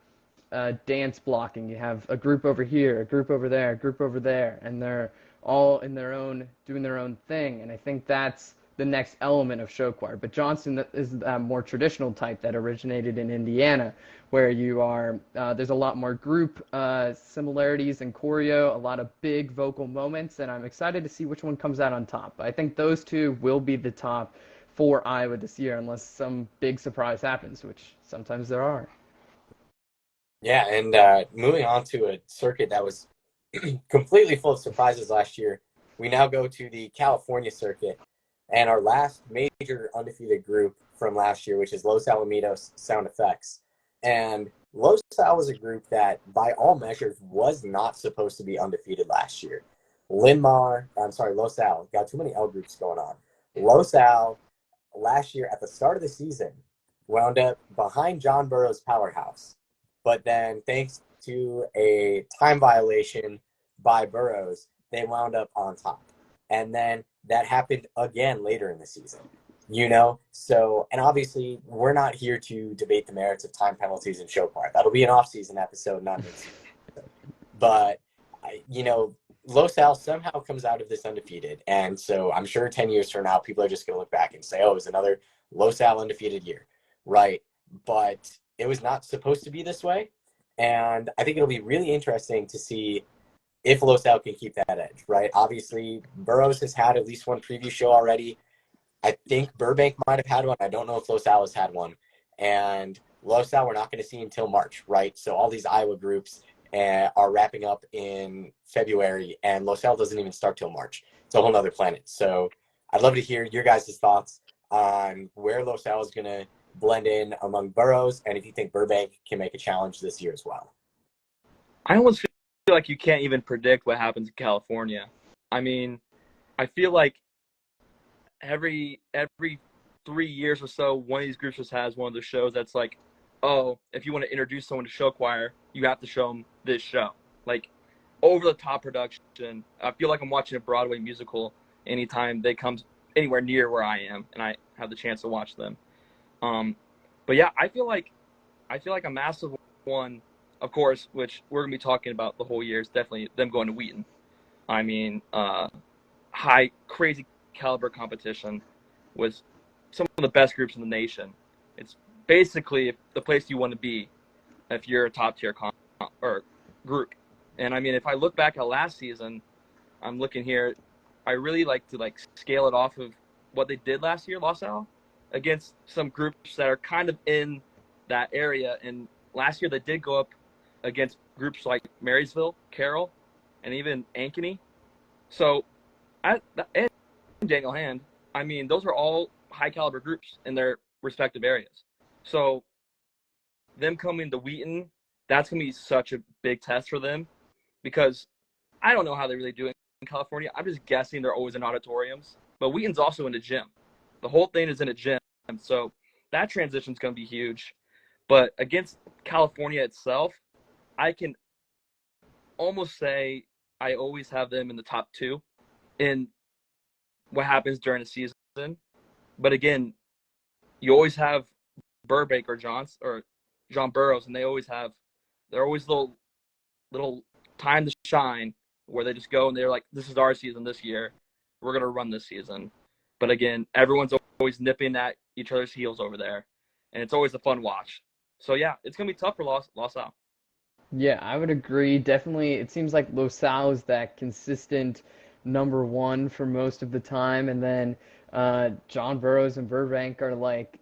dance blocking. You have a group over here, a group over there, a group over there, and they're all in their own, doing their own thing. And I think that's the next element of show choir. But Johnston is a more traditional type that originated in Indiana, where there's a lot more group similarities in choreo, a lot of big vocal moments, and I'm excited to see which one comes out on top. I think those two will be the top for Iowa this year, unless some big surprise happens, which sometimes there are. Yeah, and moving on to a circuit that was completely full of surprises last year, we now go to the California circuit, and our last major undefeated group from last year, which is Los Alamitos Sound Effects. And Los Al was a group that, by all measures, was not supposed to be undefeated last year. Los Al, got too many L groups going on. Los Al, last year at the start of the season, wound up behind John Burroughs' Powerhouse. But then, thanks to a time violation by Burroughs, they wound up on top. And then that happened again later in the season, So, and obviously, we're not here to debate the merits of time penalties and show choir. That'll be an off-season episode, not mid-season episode. But, Los Al somehow comes out of this undefeated. And so I'm sure 10 years from now, people are just going to look back and say, oh, it was another Los Al undefeated year, right? But it was not supposed to be this way. And I think it'll be really interesting to see if Los Al can keep that edge, right? Obviously, Burroughs has had at least one preview show already. I think Burbank might have had one. I don't know if Los Al has had one. And Los Al we're not going to see until March, right? So all these Iowa groups are wrapping up in February, and Los Al doesn't even start till March. It's a whole nother planet. So I'd love to hear your guys' thoughts on where Los Al is going to blend in among boroughs, and if you think Burbank can make a challenge this year as well. I almost feel like you can't even predict what happens in California. I mean, I feel like every 3 years or so, one of these groups just has one of those shows that's like, oh, if you want to introduce someone to show choir, you have to show them this show. Like, over the top production. I feel like I'm watching a Broadway musical anytime they come anywhere near where I am and I have the chance to watch them. But yeah, I feel like a massive one, of course, which we're gonna be talking about the whole year, is definitely them going to Wheaton. I mean, high, crazy caliber competition with some of the best groups in the nation. It's basically the place you want to be if you're a top tier or group. And I mean, if I look back at last season, I'm looking here, I really like to scale it off of what they did last year, Los Al, against some groups that are kind of in that area. And last year they did go up against groups like Marysville, Carroll, and even Ankeny. So, and Daniel Hand, I mean, those are all high caliber groups in their respective areas. So, them coming to Wheaton, that's going to be such a big test for them because I don't know how they really do it in California. I'm just guessing they're always in auditoriums. But Wheaton's also in a gym. The whole thing is in a gym. So, that transition is going to be huge. But against California itself, I can almost say I always have them in the top two in what happens during the season. But again, you always have Burbank or John Burroughs, and they're always little time to shine where they just go and they're like, this is our season this year. We're going to run this season. But again, everyone's always nipping at each other's heels over there. And it's always a fun watch. So yeah, it's going to be tough for Los Al. Yeah, I would agree. Definitely, it seems like Los Al is that consistent number one for most of the time, and then John Burroughs and Burbank are like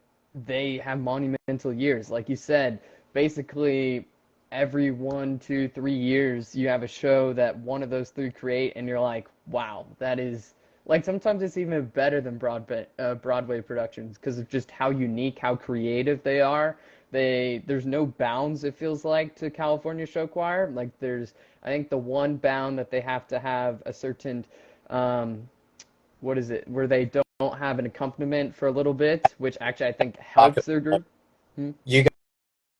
they have monumental years. Like you said, basically every 1, 2, 3 years you have a show that one of those three create, and you're like, wow, that is like sometimes it's even better than Broadway productions because of just how unique, how creative they are. There's no bounds, it feels like, to California show choir. Like I think the one bound that they have to have a certain what is it, where they don't have an accompaniment for a little bit, which actually I think helps their group. You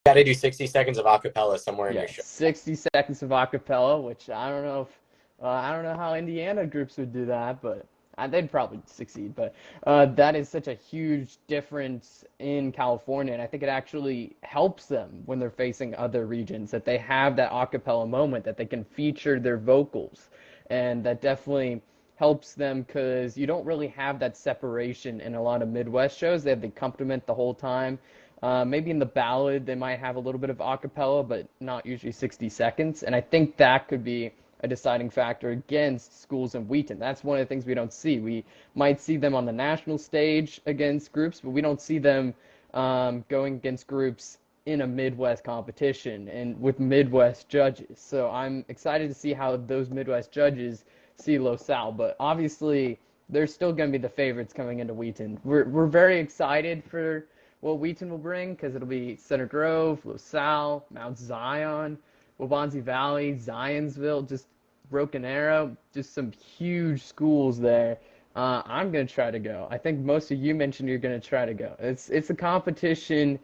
got to do 60 seconds of acapella somewhere in Yeah, your show. 60 seconds of acapella, which I don't know how Indiana groups would do that, but they'd probably succeed. But that is such a huge difference in California, and I think it actually helps them when they're facing other regions that they have that acapella moment that they can feature their vocals, and that definitely helps them because you don't really have that separation in a lot of Midwest shows. They have the accompaniment the whole time. Maybe in the ballad they might have a little bit of acapella, but not usually 60 seconds. And I think that could be a deciding factor against schools in Wheaton. That's one of the things we don't see. We might see them on the national stage against groups, but we don't see them going against groups in a Midwest competition and with Midwest judges. So I'm excited to see how those Midwest judges see Los Al. But obviously, they're still going to be the favorites coming into Wheaton. We're very excited for what Wheaton will bring because it'll be Center Grove, Los Al, Mount Zion, Waubonsie Valley, Zionsville, just Broken Arrow, just some huge schools there. I'm going to try to go. I think most of you mentioned you're going to try to go. It's a competition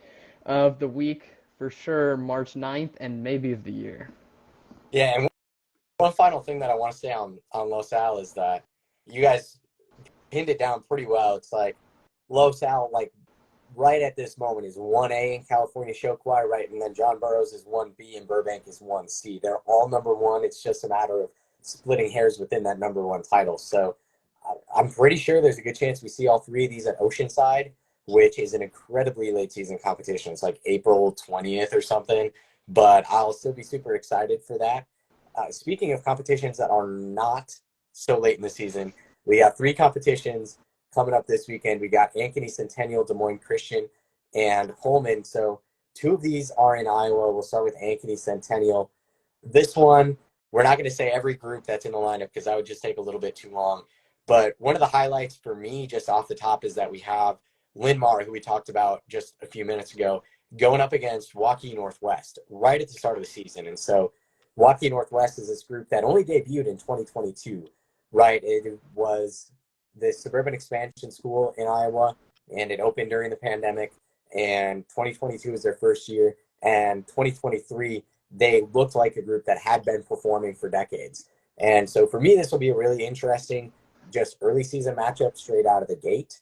of the week for sure, March 9th, and maybe of the year. Yeah, and one final thing that I want to say on Los Al is that you guys pinned it down pretty well. It's like Los Al, like right at this moment, is 1A in California show choir, right? And then John Burroughs is 1B and Burbank is 1C. They're all number one. It's just a matter of splitting hairs within that number one title. So I'm pretty sure there's a good chance we see all three of these at Oceanside, which is an incredibly late season competition. It's like April 20th or something, but I'll still be super excited for that. Speaking of competitions that are not so late in the season, we have three competitions coming up this weekend. We got Ankeny Centennial, Des Moines Christian, and Holmen. So 2 of these are in Iowa. We'll start with Ankeny Centennial. This one, we're not going to say every group that's in the lineup because that would just take a little bit too long. But one of the highlights for me just off the top is that we have Linn-Mar, who we talked about just a few minutes ago, going up against Waukee Northwest right at the start of the season. And so Waukee Northwest is this group that only debuted in 2022, right? It was the suburban expansion school in Iowa, and it opened during the pandemic. And 2022 was their first year. And 2023, they looked like a group that had been performing for decades. And so for me, this will be a really interesting, just early season matchup straight out of the gate.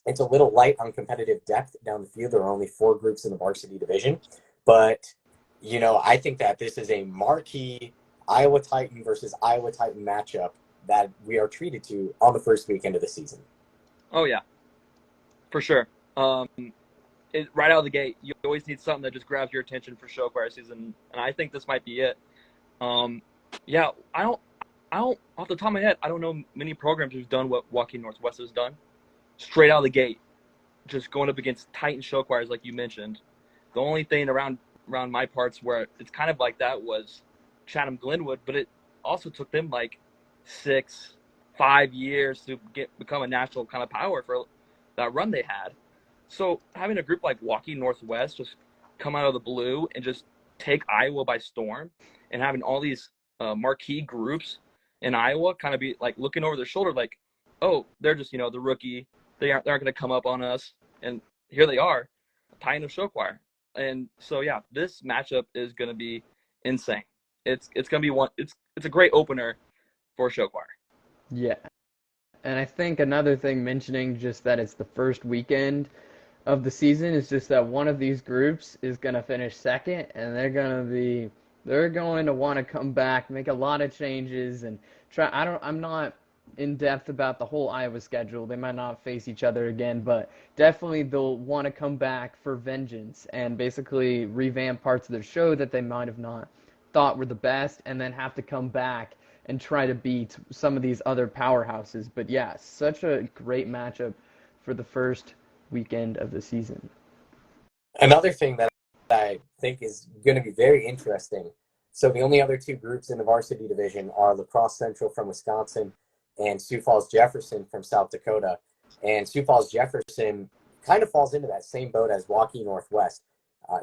It's a little light on competitive depth down the field. There are only 4 groups in the varsity division. But, you know, I think that this is a marquee Iowa Titan versus Iowa Titan matchup that we are treated to on the first weekend of the season. Oh, yeah, for sure. Right out of the gate, you always need something that just grabs your attention for show choir season, and I think this might be it. Yeah, I don't, off the top of my head, I don't know many programs who's done what Waukee Northwest has done. Straight out of the gate, just going up against Titan show choirs like you mentioned. The only thing around my parts where it's kind of like that was Chatham Glenwood, but it also took them like 5 years to become a national kind of power for that run they had. So having a group like Waukee Northwest just come out of the blue and just take Iowa by storm, and having all these marquee groups in Iowa kind of be like looking over their shoulder like, oh, they're just, you know, the rookie. They aren't going to come up on us. And here they are, Titan of show choir. And so, yeah, this matchup is going to be insane. It's going to be it's a great opener for show choir. Yeah. And I think another thing mentioning just that it's the first weekend of the season is just that one of these groups is going to finish second, and they're going to want to come back, make a lot of changes, and try. I'm not in depth about the whole Iowa schedule. They might not face each other again, but definitely they'll want to come back for vengeance and basically revamp parts of their show that they might have not thought were the best, and then have to come back and try to beat some of these other powerhouses. But yeah, such a great matchup for the first weekend of the season. Another thing that I think is going to be very interesting. So the only other 2 groups in the varsity division are La Crosse Central from Wisconsin and Sioux Falls Jefferson from South Dakota. And Sioux Falls Jefferson kind of falls into that same boat as Waukee Northwest.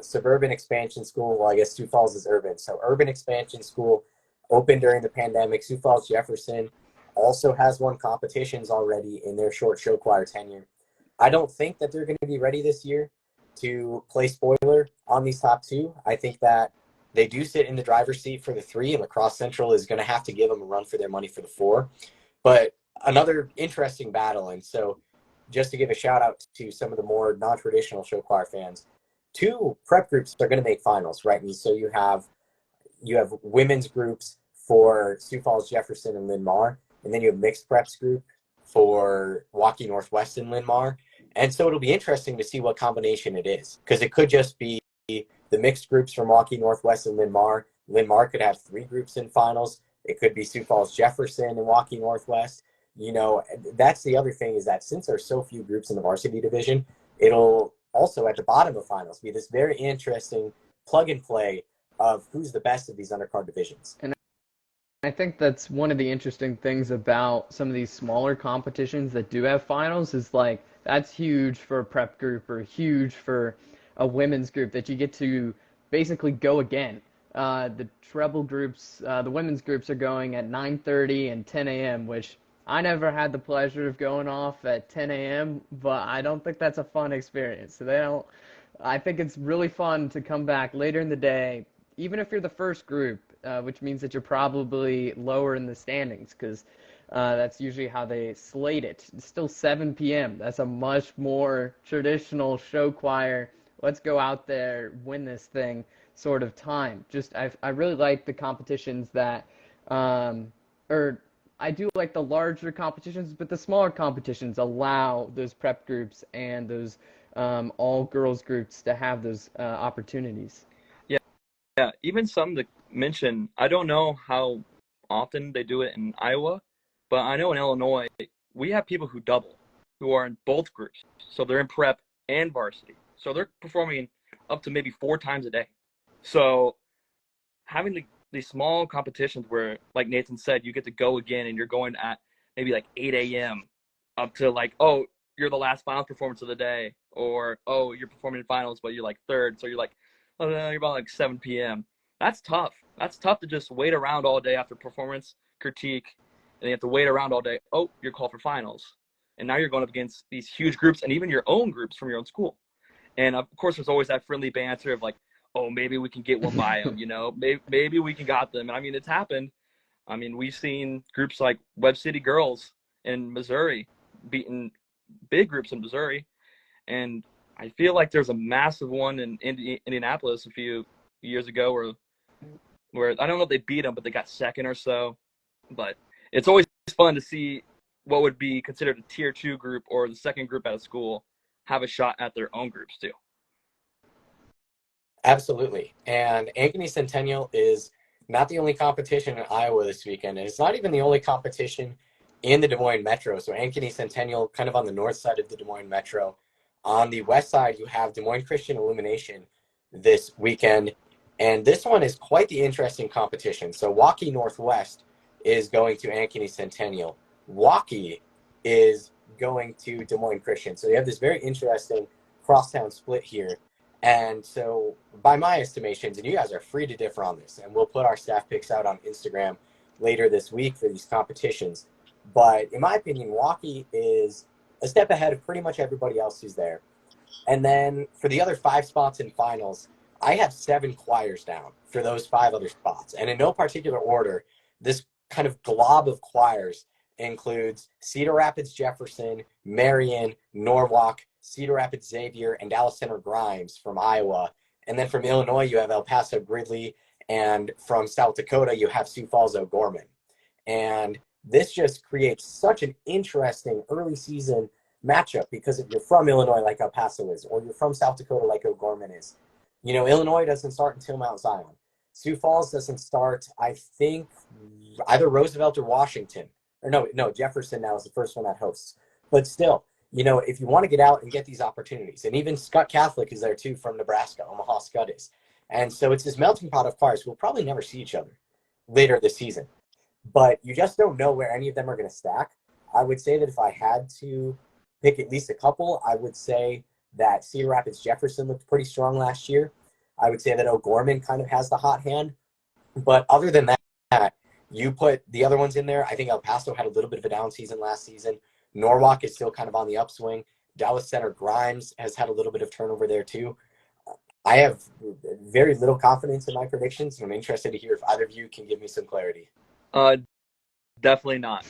Suburban expansion school, well, I guess Sioux Falls is urban. So urban expansion school opened during the pandemic. Sioux Falls Jefferson also has won competitions already in their short show choir tenure. I don't think that they're going to be ready this year to play spoiler on these top 2. I think that they do sit in the driver's seat for the 3, and La Crosse Central is going to have to give them a run for their money for the 4. But another interesting battle. And so just to give a shout out to some of the more non-traditional show choir fans, 2 prep groups are going to make finals, right? And so you have women's groups for Sioux Falls Jefferson and Linn-Mar, and then you have mixed preps group for Waukee Northwest and Linn-Mar. And so it'll be interesting to see what combination it is, because it could just be the mixed groups from Waukee Northwest and Linn-Mar. Linn-Mar could have 3 groups in finals. It could be Sioux Falls Jefferson and Waukee Northwest. You know, that's the other thing, is that since there's so few groups in the varsity division, it'll also at the bottom of finals be this very interesting plug and play of who's the best of these undercard divisions. And I think that's one of the interesting things about some of these smaller competitions that do have finals is like that's huge for a prep group or huge for a women's group that you get to basically go again. The treble groups, the women's groups are going at 9:30 and 10 a.m., which I never had the pleasure of going off at 10 a.m., but I don't think that's a fun experience. So I think it's really fun to come back later in the day, even if you're the first group, which means that you're probably lower in the standings, because that's usually how they slate it. It's still 7 p.m. That's a much more traditional show choir, let's go out there, win this thing sort of time. I really like the competitions that, or I do like the larger competitions, but the smaller competitions allow those prep groups and those all-girls groups to have those opportunities. Yeah, even some that mention, I don't know how often they do it in Iowa, but I know in Illinois we have people who double, who are in both groups. So they're in prep and varsity. So they're performing up to maybe 4 times a day. So having these small competitions where, like Nathan said, you get to go again and you're going at maybe like 8 a.m. up to like, oh, you're the last finals performance of the day, or, oh, you're performing in finals, but you're like third. So you're like, oh, no, you're about like 7 p.m. That's tough. That's tough to just wait around all day after performance critique, and you have to wait around all day. Oh, you're called for finals. And now you're going up against these huge groups and even your own groups from your own school. And of course, there's always that friendly banter of like, oh, maybe we can get one by them, you know, maybe we can got them. And I mean, it's happened. I mean, we've seen groups like Webb City Girls in Missouri beating big groups in Missouri. And I feel like there's a massive one in Indianapolis a few years ago where I don't know if they beat them, but they got second or so. But it's always fun to see what would be considered a tier 2 group or the second group at a school have a shot at their own groups too. Absolutely. And Ankeny Centennial is not the only competition in Iowa this weekend. And it's not even the only competition in the Des Moines Metro. So Ankeny Centennial, kind of on the north side of the Des Moines Metro. On the west side, you have Des Moines Christian Illumination this weekend. And this one is quite the interesting competition. So Waukee Northwest is going to Ankeny Centennial. Waukee is going to Des Moines Christian. So you have this very interesting crosstown split here. And so by my estimations, and you guys are free to differ on this, and we'll put our staff picks out on Instagram later this week for these competitions. But in my opinion, Waukee is a step ahead of pretty much everybody else who's there. And then for the other 5 spots in finals, I have 7 choirs down for those 5 other spots. And in no particular order, this kind of glob of choirs includes Cedar Rapids Jefferson, Marion, Norwalk, Cedar Rapids Xavier, and Dallas Center Grimes from Iowa. And then from Illinois, you have El Paso Gridley. And from South Dakota, you have Sioux Falls O'Gorman. And this just creates such an interesting early season matchup, because if you're from Illinois like El Paso is, or you're from South Dakota like O'Gorman is, you know, Illinois doesn't start until Mount Zion. Sioux Falls doesn't start, I think, either Roosevelt or Washington. Or no, Jefferson now is the first one that hosts. But still, you know, if you want to get out and get these opportunities, and even Scott Catholic is there too from Nebraska, Omaha Scott is. And so it's this melting pot of choirs. We'll probably never see each other later this season. But you just don't know where any of them are going to stack. I would say that if I had to pick at least a couple, I would say that Cedar Rapids Jefferson looked pretty strong last year. I would say that O'Gorman kind of has the hot hand. But other than that, you put the other ones in there. I think El Paso had a little bit of a down season last season. Norwalk is still kind of on the upswing. Dallas Center Grimes has had a little bit of turnover there too. I have very little confidence in my predictions, and I'm interested to hear if either of you can give me some clarity. Definitely not,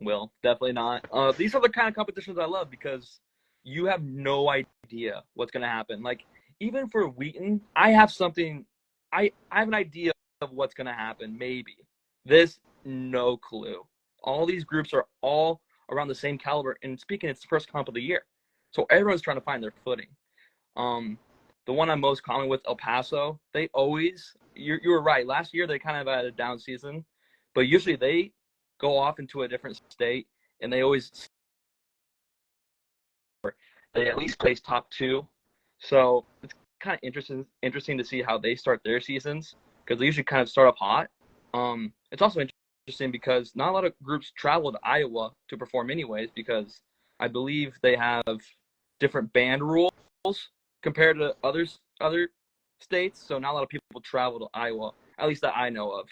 Will. Definitely not. These are the kind of competitions I love, because you have no idea what's going to happen. Like, even for Wheaton, I have an idea of what's going to happen, maybe. This, no clue. All these groups are all around the same caliber, and speaking, it's the first comp of the year. So everyone's trying to find their footing. The one I'm most common with, El Paso, they always, you were right, last year they kind of had a down season, but usually they go off into a different state, and they at least place top 2. So it's kind of interesting to see how they start their seasons, because they usually kind of start off hot. It's also interesting because not a lot of groups travel to Iowa to perform anyways, because I believe they have different band rules compared to other states. So not a lot of people travel to Iowa, at least that I know of.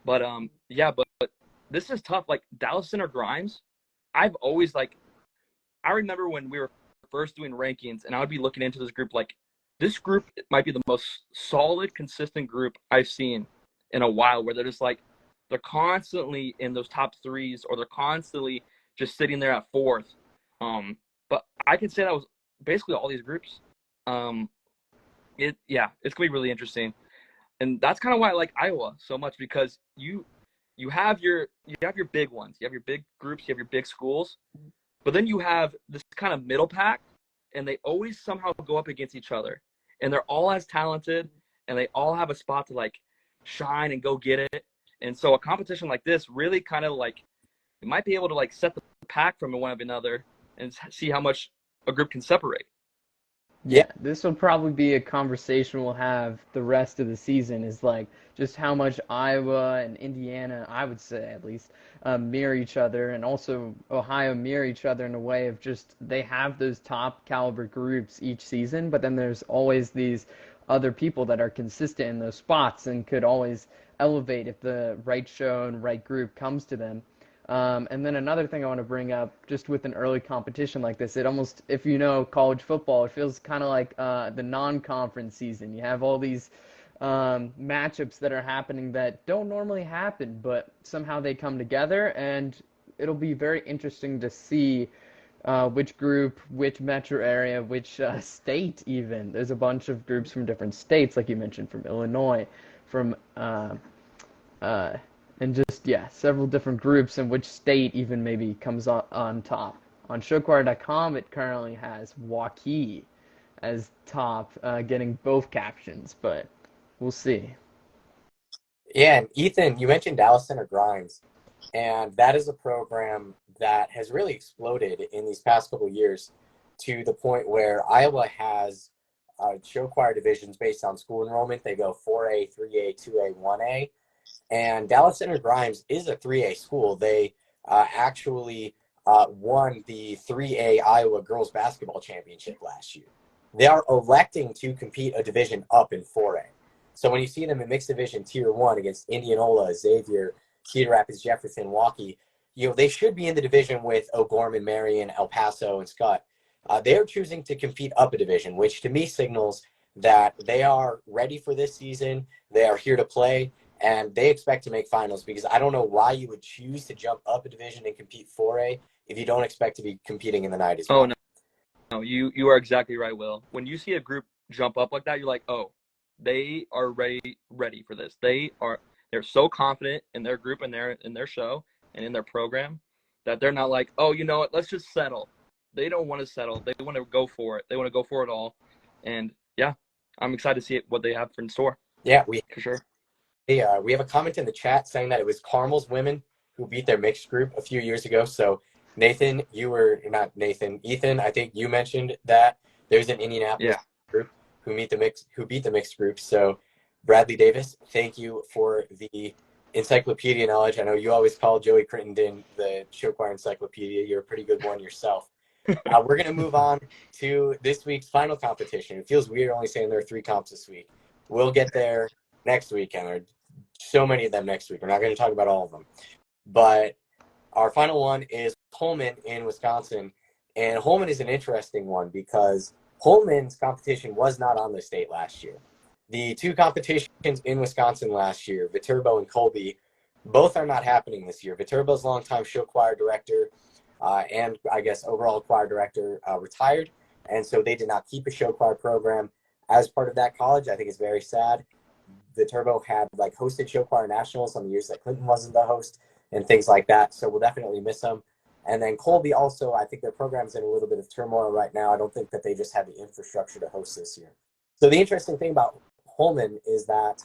But yeah, but this is tough. Like Dallas Center Grimes, I've always I remember when we were first doing rankings, and I would be looking into this group like, this group might be the most solid, consistent group I've seen in a while, where they're just they're constantly in those top 3s, or they're constantly just sitting there at 4th. But I can say that was basically all these groups. It's gonna be really interesting, and that's kind of why I like Iowa so much, because you have your big ones, you have your big groups, you have your big schools, but then you have this kind of middle pack, and they always somehow go up against each other, and they're all as talented, and they all have a spot to shine and go get it. And so a competition like this really kind of it might be able to set the pack from one another and see how much a group can separate. Yeah, this will probably be a conversation we'll have the rest of the season is like just how much Iowa and Indiana, I would say at least, mirror each other, and also Ohio mirror each other in a way of just they have those top caliber groups each season, but then there's always these other people that are consistent in those spots and could always elevate if the right show and right group comes to them. And then another thing I want to bring up, just with an early competition like this, it almost, if you know college football, it feels kind of like the non-conference season. You have all these matchups that are happening that don't normally happen, but somehow they come together, and it'll be very interesting to see which group, which metro area, which state even. There's a bunch of groups from different states, like you mentioned, from Illinois, from uh, and just several different groups, and which state even maybe comes on top. On showchoir.com, it currently has Waukee as top, getting both captions, but we'll see. Yeah, and Ethan, you mentioned Dallas Center Grimes, and that is a program that has really exploded in these past couple of years to the point where Iowa has show choir divisions based on school enrollment. They go 4A, 3A, 2A, 1A. And Dallas Center Grimes is a 3A school. They actually won the 3A Iowa Girls Basketball Championship last year. They are electing to compete a division up in 4A. So when you see them in mixed division Tier 1 against Indianola, Xavier, Cedar Rapids, Jefferson, Waukee, they should be in the division with O'Gorman, Marion, El Paso, and Scott. They are choosing to compete up a division, which to me signals that they are ready for this season. They are here to play, and they expect to make finals, because I don't know why you would choose to jump up a division and compete 4A if you don't expect to be competing in the night as well. Oh, no, you are exactly right, Will. When you see a group jump up like that, you're like, oh, they are ready for this. They're so confident in their group and in their show and in their program that they're not like, oh, you know what, let's just settle. They don't want to settle. They want to go for it. They want to go for it all. And yeah, I'm excited to see what they have in store. Yeah, for sure. We have a comment in the chat saying that it was Carmel's women who beat their mixed group a few years ago. So Ethan, I think you mentioned that there's an Indianapolis group who beat the mixed group. So Bradley Davis, thank you for the encyclopedia knowledge. I know you always call Joey Crittenden the show choir encyclopedia. You're a pretty good one yourself. We're going to move on to this week's final competition. It feels weird only saying there are 3 comps this week. We'll get there next week, and there are so many of them next week. We're not going to talk about all of them. But our final one is Holmen in Wisconsin. And Holmen is an interesting one because Holmen's competition was not on the state last year. The 2 competitions in Wisconsin last year, Viterbo and Colby, both are not happening this year. Viterbo's longtime show choir director and I guess overall choir director retired. And so they did not keep a show choir program as part of that college. I think it's very sad. Viterbo had hosted show choir nationals on the years that Clinton wasn't the host and things like that. So we'll definitely miss them. And then Colby also, I think their program's in a little bit of turmoil right now. I don't think that they just have the infrastructure to host this year. So the interesting thing about Holmen is that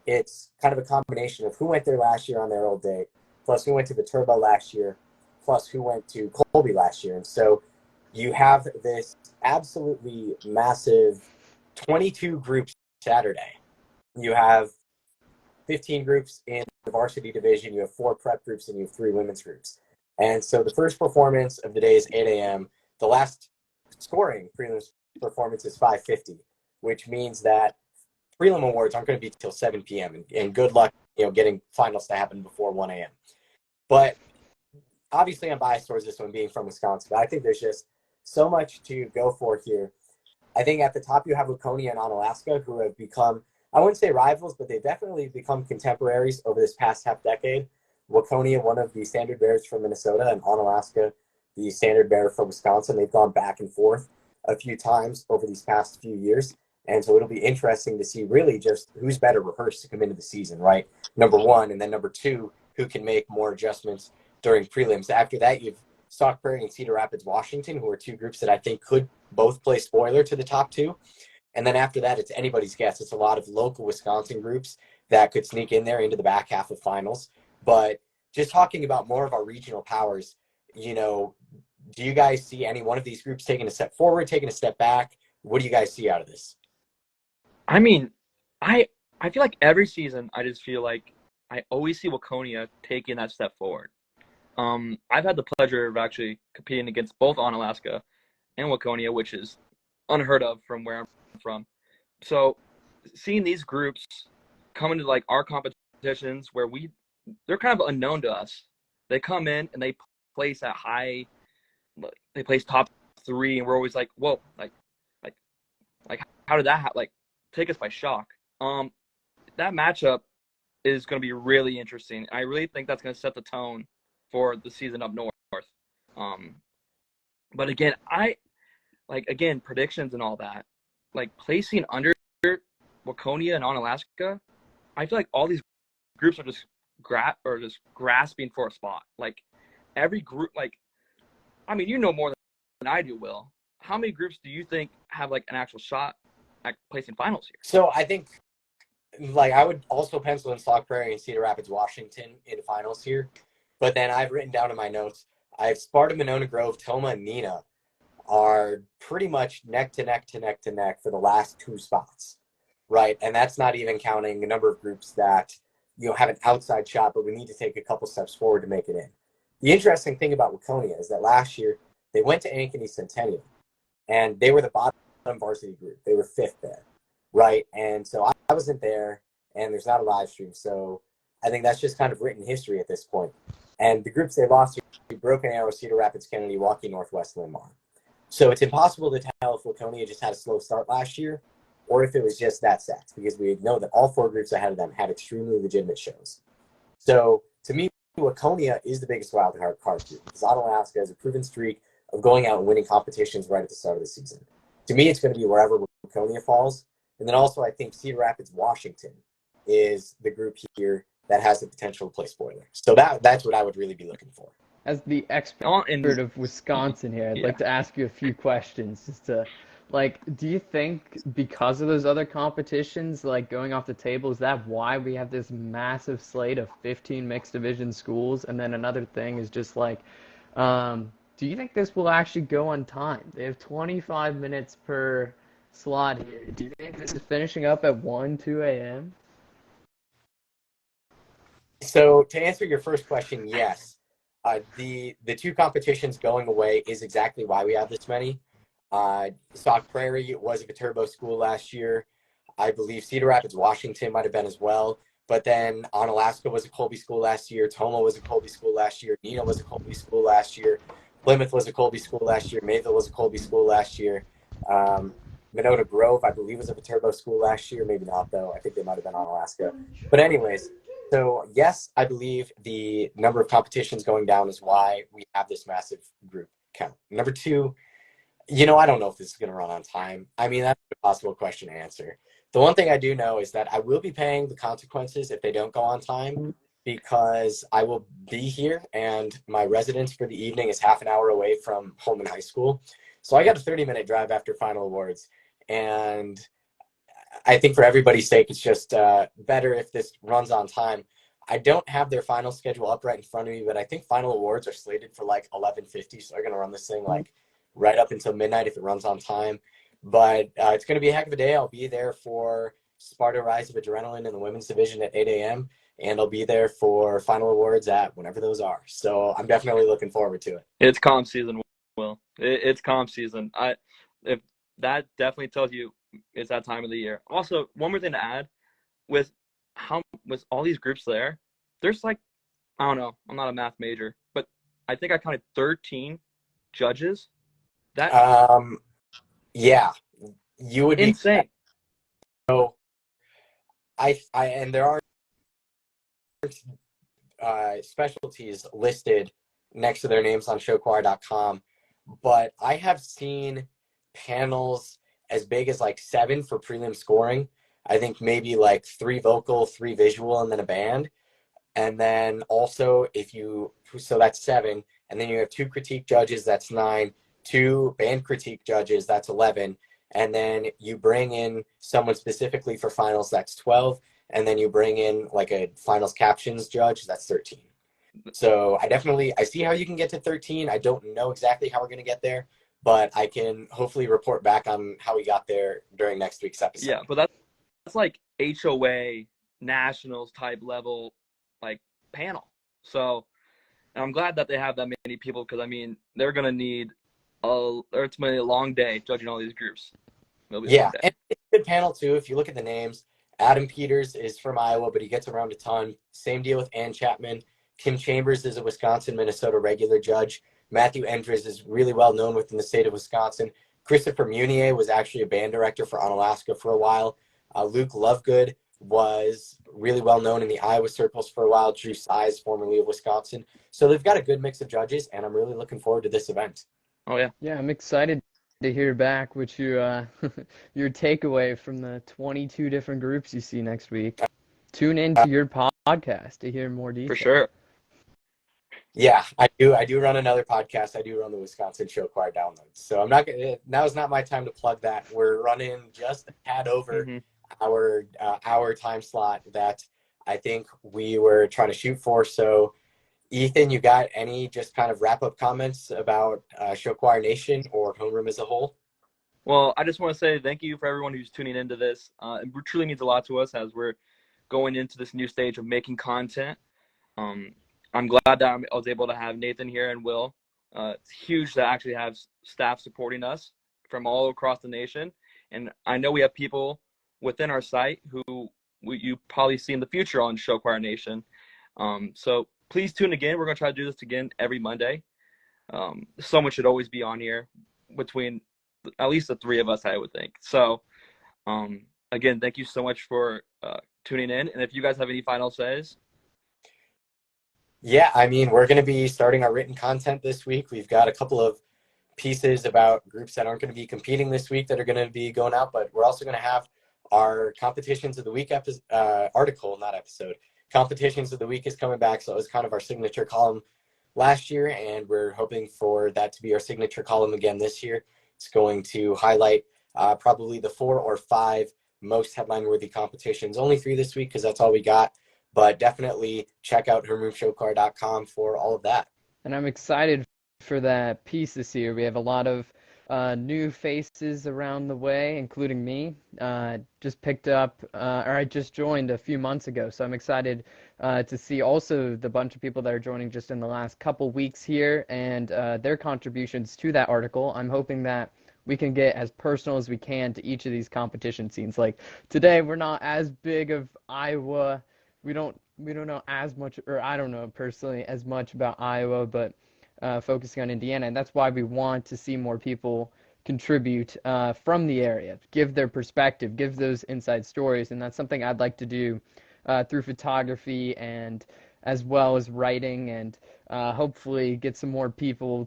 it's kind of a combination of who went there last year on their old date, plus who went to Viterbo last year, plus who went to Colby last year. And so you have this absolutely massive 22 groups Saturday. You have 15 groups in the varsity division, you have 4 prep groups, and you have 3 women's groups. And so the first performance of the day is 8 a.m. The last scoring prelims performance is 5:50, which means that prelim awards aren't going to be till 7 p.m. And good luck, getting finals to happen before 1 a.m. But obviously I'm biased towards this one being from Wisconsin, but I think there's just so much to go for here. I think at the top you have Laconia and Onalaska, who have become, I wouldn't say rivals, but they've definitely become contemporaries over this past half decade. Laconia, one of the standard bearers from Minnesota, and Onalaska, the standard bearer from Wisconsin. They've gone back and forth a few times over these past few years. And so it'll be interesting to see really just who's better rehearsed to come into the season, right? Number one, and then number 2, who can make more adjustments during prelims. After that, you've Stock Prairie and Cedar Rapids, Washington, who are 2 groups that I think could both play spoiler to the top 2. And then after that, it's anybody's guess. It's a lot of local Wisconsin groups that could sneak in there into the back half of finals. But just talking about more of our regional powers, you know, do you guys see any one of these groups taking a step forward, taking a step back? What do you guys see out of this? I mean, I feel like every season I just feel like I always see Waconia taking that step forward. I've had the pleasure of actually competing against both Onalaska and Waconia, which is unheard of from where I'm from. So seeing these groups come into like our competitions where they're kind of unknown to us. They come in and they place at high, they place top 3, and we're always like, whoa, like, how did that like take us by shock? That matchup is going to be really interesting. I really think that's going to set the tone for the season up north. But again, predictions and all that, like placing under Waconia and Onalaska, I feel like all these groups are just grasping for a spot. Like every group, like, I mean, you know more than I do, Will. How many groups do you think have like an actual shot at placing finals here? So I think, like, I would also pencil in Sauk Prairie and Cedar Rapids, Washington in finals here. But then I've written down in my notes, I have Sparta, Monona Grove, Toma, and Neenah are pretty much neck to neck for the last 2 spots, right? And that's not even counting a number of groups that, you know, have an outside shot, but we need to take a couple steps forward to make it in. The interesting thing about Waconia is that last year they went to Ankeny Centennial, and they were the bottom varsity group. They were 5th there, right? And so I wasn't there, and there's not a live stream, so I think that's just kind of written history at this point. And the groups they lost to, Broken Arrow, Cedar Rapids, Kennedy, Waukee Northwest, Linn-Mar. So it's impossible to tell if Waconia just had a slow start last year or if it was just that set, because we know that all 4 groups ahead of them had extremely legitimate shows. So to me, Waconia is the biggest wild card group because Onalaska has a proven streak of going out and winning competitions right at the start of the season. To me, it's going to be wherever Waconia falls. And then also I think Cedar Rapids, Washington is the group here that has the potential to play spoiler. So that's what I would really be looking for. As the expert of Wisconsin here, I'd like to ask you a few questions just to, like, do you think because of those other competitions, like going off the table, is that why we have this massive slate of 15 mixed division schools? And then another thing is just like, do you think this will actually go on time? They have 25 minutes per slot here. Do you think this is finishing up at 1, 2 a.m.? So to answer your first question, yes. The 2 competitions going away is exactly why we have this many. Sauk Prairie was a Viterbo school last year. I believe Cedar Rapids, Washington might have been as well. But then Onalaska was a Colby school last year. Toma was a Colby school last year. Neenah was a Colby school last year. Plymouth was a Colby school last year. Mayville was a Colby school last year. Monona Grove, I believe, was a Viterbo school last year. Maybe not, though. I think they might have been Onalaska. But anyways, so yes, I believe the number of competitions going down is why we have this massive group count. Number 2, you know, I don't know if this is going to run on time. I mean, that's a possible question to answer. The one thing I do know is that I will be paying the consequences if they don't go on time because I will be here and my residence for the evening is half an hour away from Holmen High School. So I got a 30-minute drive after final awards. And I think for everybody's sake, it's just better if this runs on time. I don't have their final schedule up right in front of me, but I think final awards are slated for like 11:50, so they're going to run this thing like right up until midnight if it runs on time. But it's going to be a heck of a day. I'll be there for Sparta Rise of Adrenaline in the women's division at 8 a.m., and I'll be there for final awards at whenever those are. So I'm definitely looking forward to it. It's comp season, Will. It's comp season. If that definitely tells you it's that time of the year. Also, one more thing to add, with all these groups there's like, I don't know, I'm not a math major, but I think I counted 13 judges. That yeah, you would be insane. So I and there are specialties listed next to their names on showchoir.com, but I have seen panels as big as like 7 for prelim scoring. I think maybe like 3 vocal, 3 visual, and then a band. And then also so that's 7. And then you have 2 critique judges, that's 9. 2 band critique judges, that's 11. And then you bring in someone specifically for finals, that's 12. And then you bring in like a finals captions judge, that's 13. So I see how you can get to 13. I don't know exactly how we're going to get there, but I can hopefully report back on how we got there during next week's episode. Yeah, but that's like HOA nationals type level like panel. So and I'm glad that they have that many people because I mean they're gonna need it's gonna be a long day judging all these groups. It'll be a long day. And it's a good panel too. If you look at the names, Adam Peters is from Iowa, but he gets around a ton. Same deal with Ann Chapman. Kim Chambers is a Wisconsin, Minnesota regular judge. Matthew Endres is really well known within the state of Wisconsin. Christopher Munier was actually a band director for Onalaska for a while. Luke Lovegood was really well known in the Iowa circles for a while. Drew Size, formerly of Wisconsin. So they've got a good mix of judges, and I'm really looking forward to this event. Oh yeah. Yeah, I'm excited to hear back what you your takeaway from the 22 different groups you see next week. Tune in to your podcast to hear more details. For sure. Yeah, I do run another podcast. I do run the Wisconsin Show Choir Downloads. So I'm not gonna. Now's not my time to plug that. We're running just a tad over our time slot that I think we were trying to shoot for. So, Ethan, you got any just kind of wrap up comments about Show Choir Nation or Homeroom as a whole? Well, I just want to say thank you for everyone who's tuning into this. It truly means a lot to us as we're going into this new stage of making content. I'm glad that I was able to have Nathan here and Will. It's huge to actually have staff supporting us from all across the nation. And I know we have people within our site who you probably see in the future on Show Choir Nation. So please tune again. We're going to try to do this again every Monday. Someone should always be on here between at least the three of us, I would think. So again, thank you so much for tuning in. And if you guys have any final says. Yeah, I mean, we're going to be starting our written content this week. We've got a couple of pieces about groups that aren't going to be competing this week that are going to be going out, but we're also going to have our competitions of the week article, not episode. Competitions of the week is coming back, so it was kind of our signature column last year, and we're hoping for that to be our signature column again this year. It's going to highlight probably the 4 or 5 most headline-worthy competitions. Only 3 this week because that's all we got. But definitely check out homeroomshowchoir.com for all of that. And I'm excited for that piece this year. We have a lot of new faces around the way, including me. Just picked up, or I just joined a few months ago, so I'm excited to see also the bunch of people that are joining just in the last couple weeks here and their contributions to that article. I'm hoping that we can get as personal as we can to each of these competition scenes. Like today, we're not as big of Iowa. We don't know as much, or I don't know personally as much about Iowa, but focusing on Indiana, and that's why we want to see more people contribute from the area, give their perspective, give those inside stories, and that's something I'd like to do through photography and as well as writing, and hopefully get some more people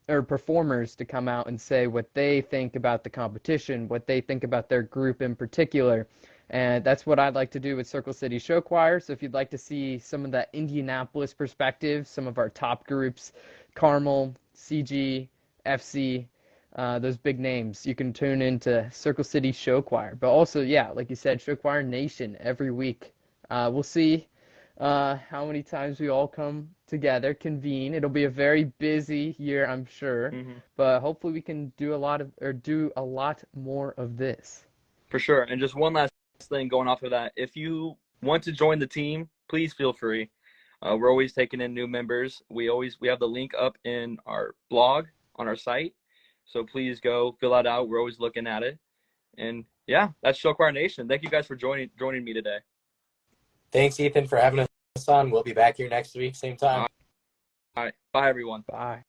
or performers to come out and say what they think about the competition, what they think about their group in particular. And that's what I'd like to do with Circle City Show Choir. So if you'd like to see some of that Indianapolis perspective, some of our top groups, Carmel, CG, FC, those big names, you can tune into Circle City Show Choir. But also, yeah, like you said, Show Choir Nation every week. We'll see how many times we all come together, convene. It'll be a very busy year, I'm sure. But hopefully we can do a lot more of this. For sure. And just one last thing going off of that, if you want to join the team, please feel free. We're always taking in new members. We have the link up in our blog on our site, so please go fill that out. We're always looking at it. And yeah, that's Show Choir Nation. Thank you guys for joining me today. Thanks, Ethan, for having us on. We'll be back here next week, same time. All right. Bye, everyone. Bye.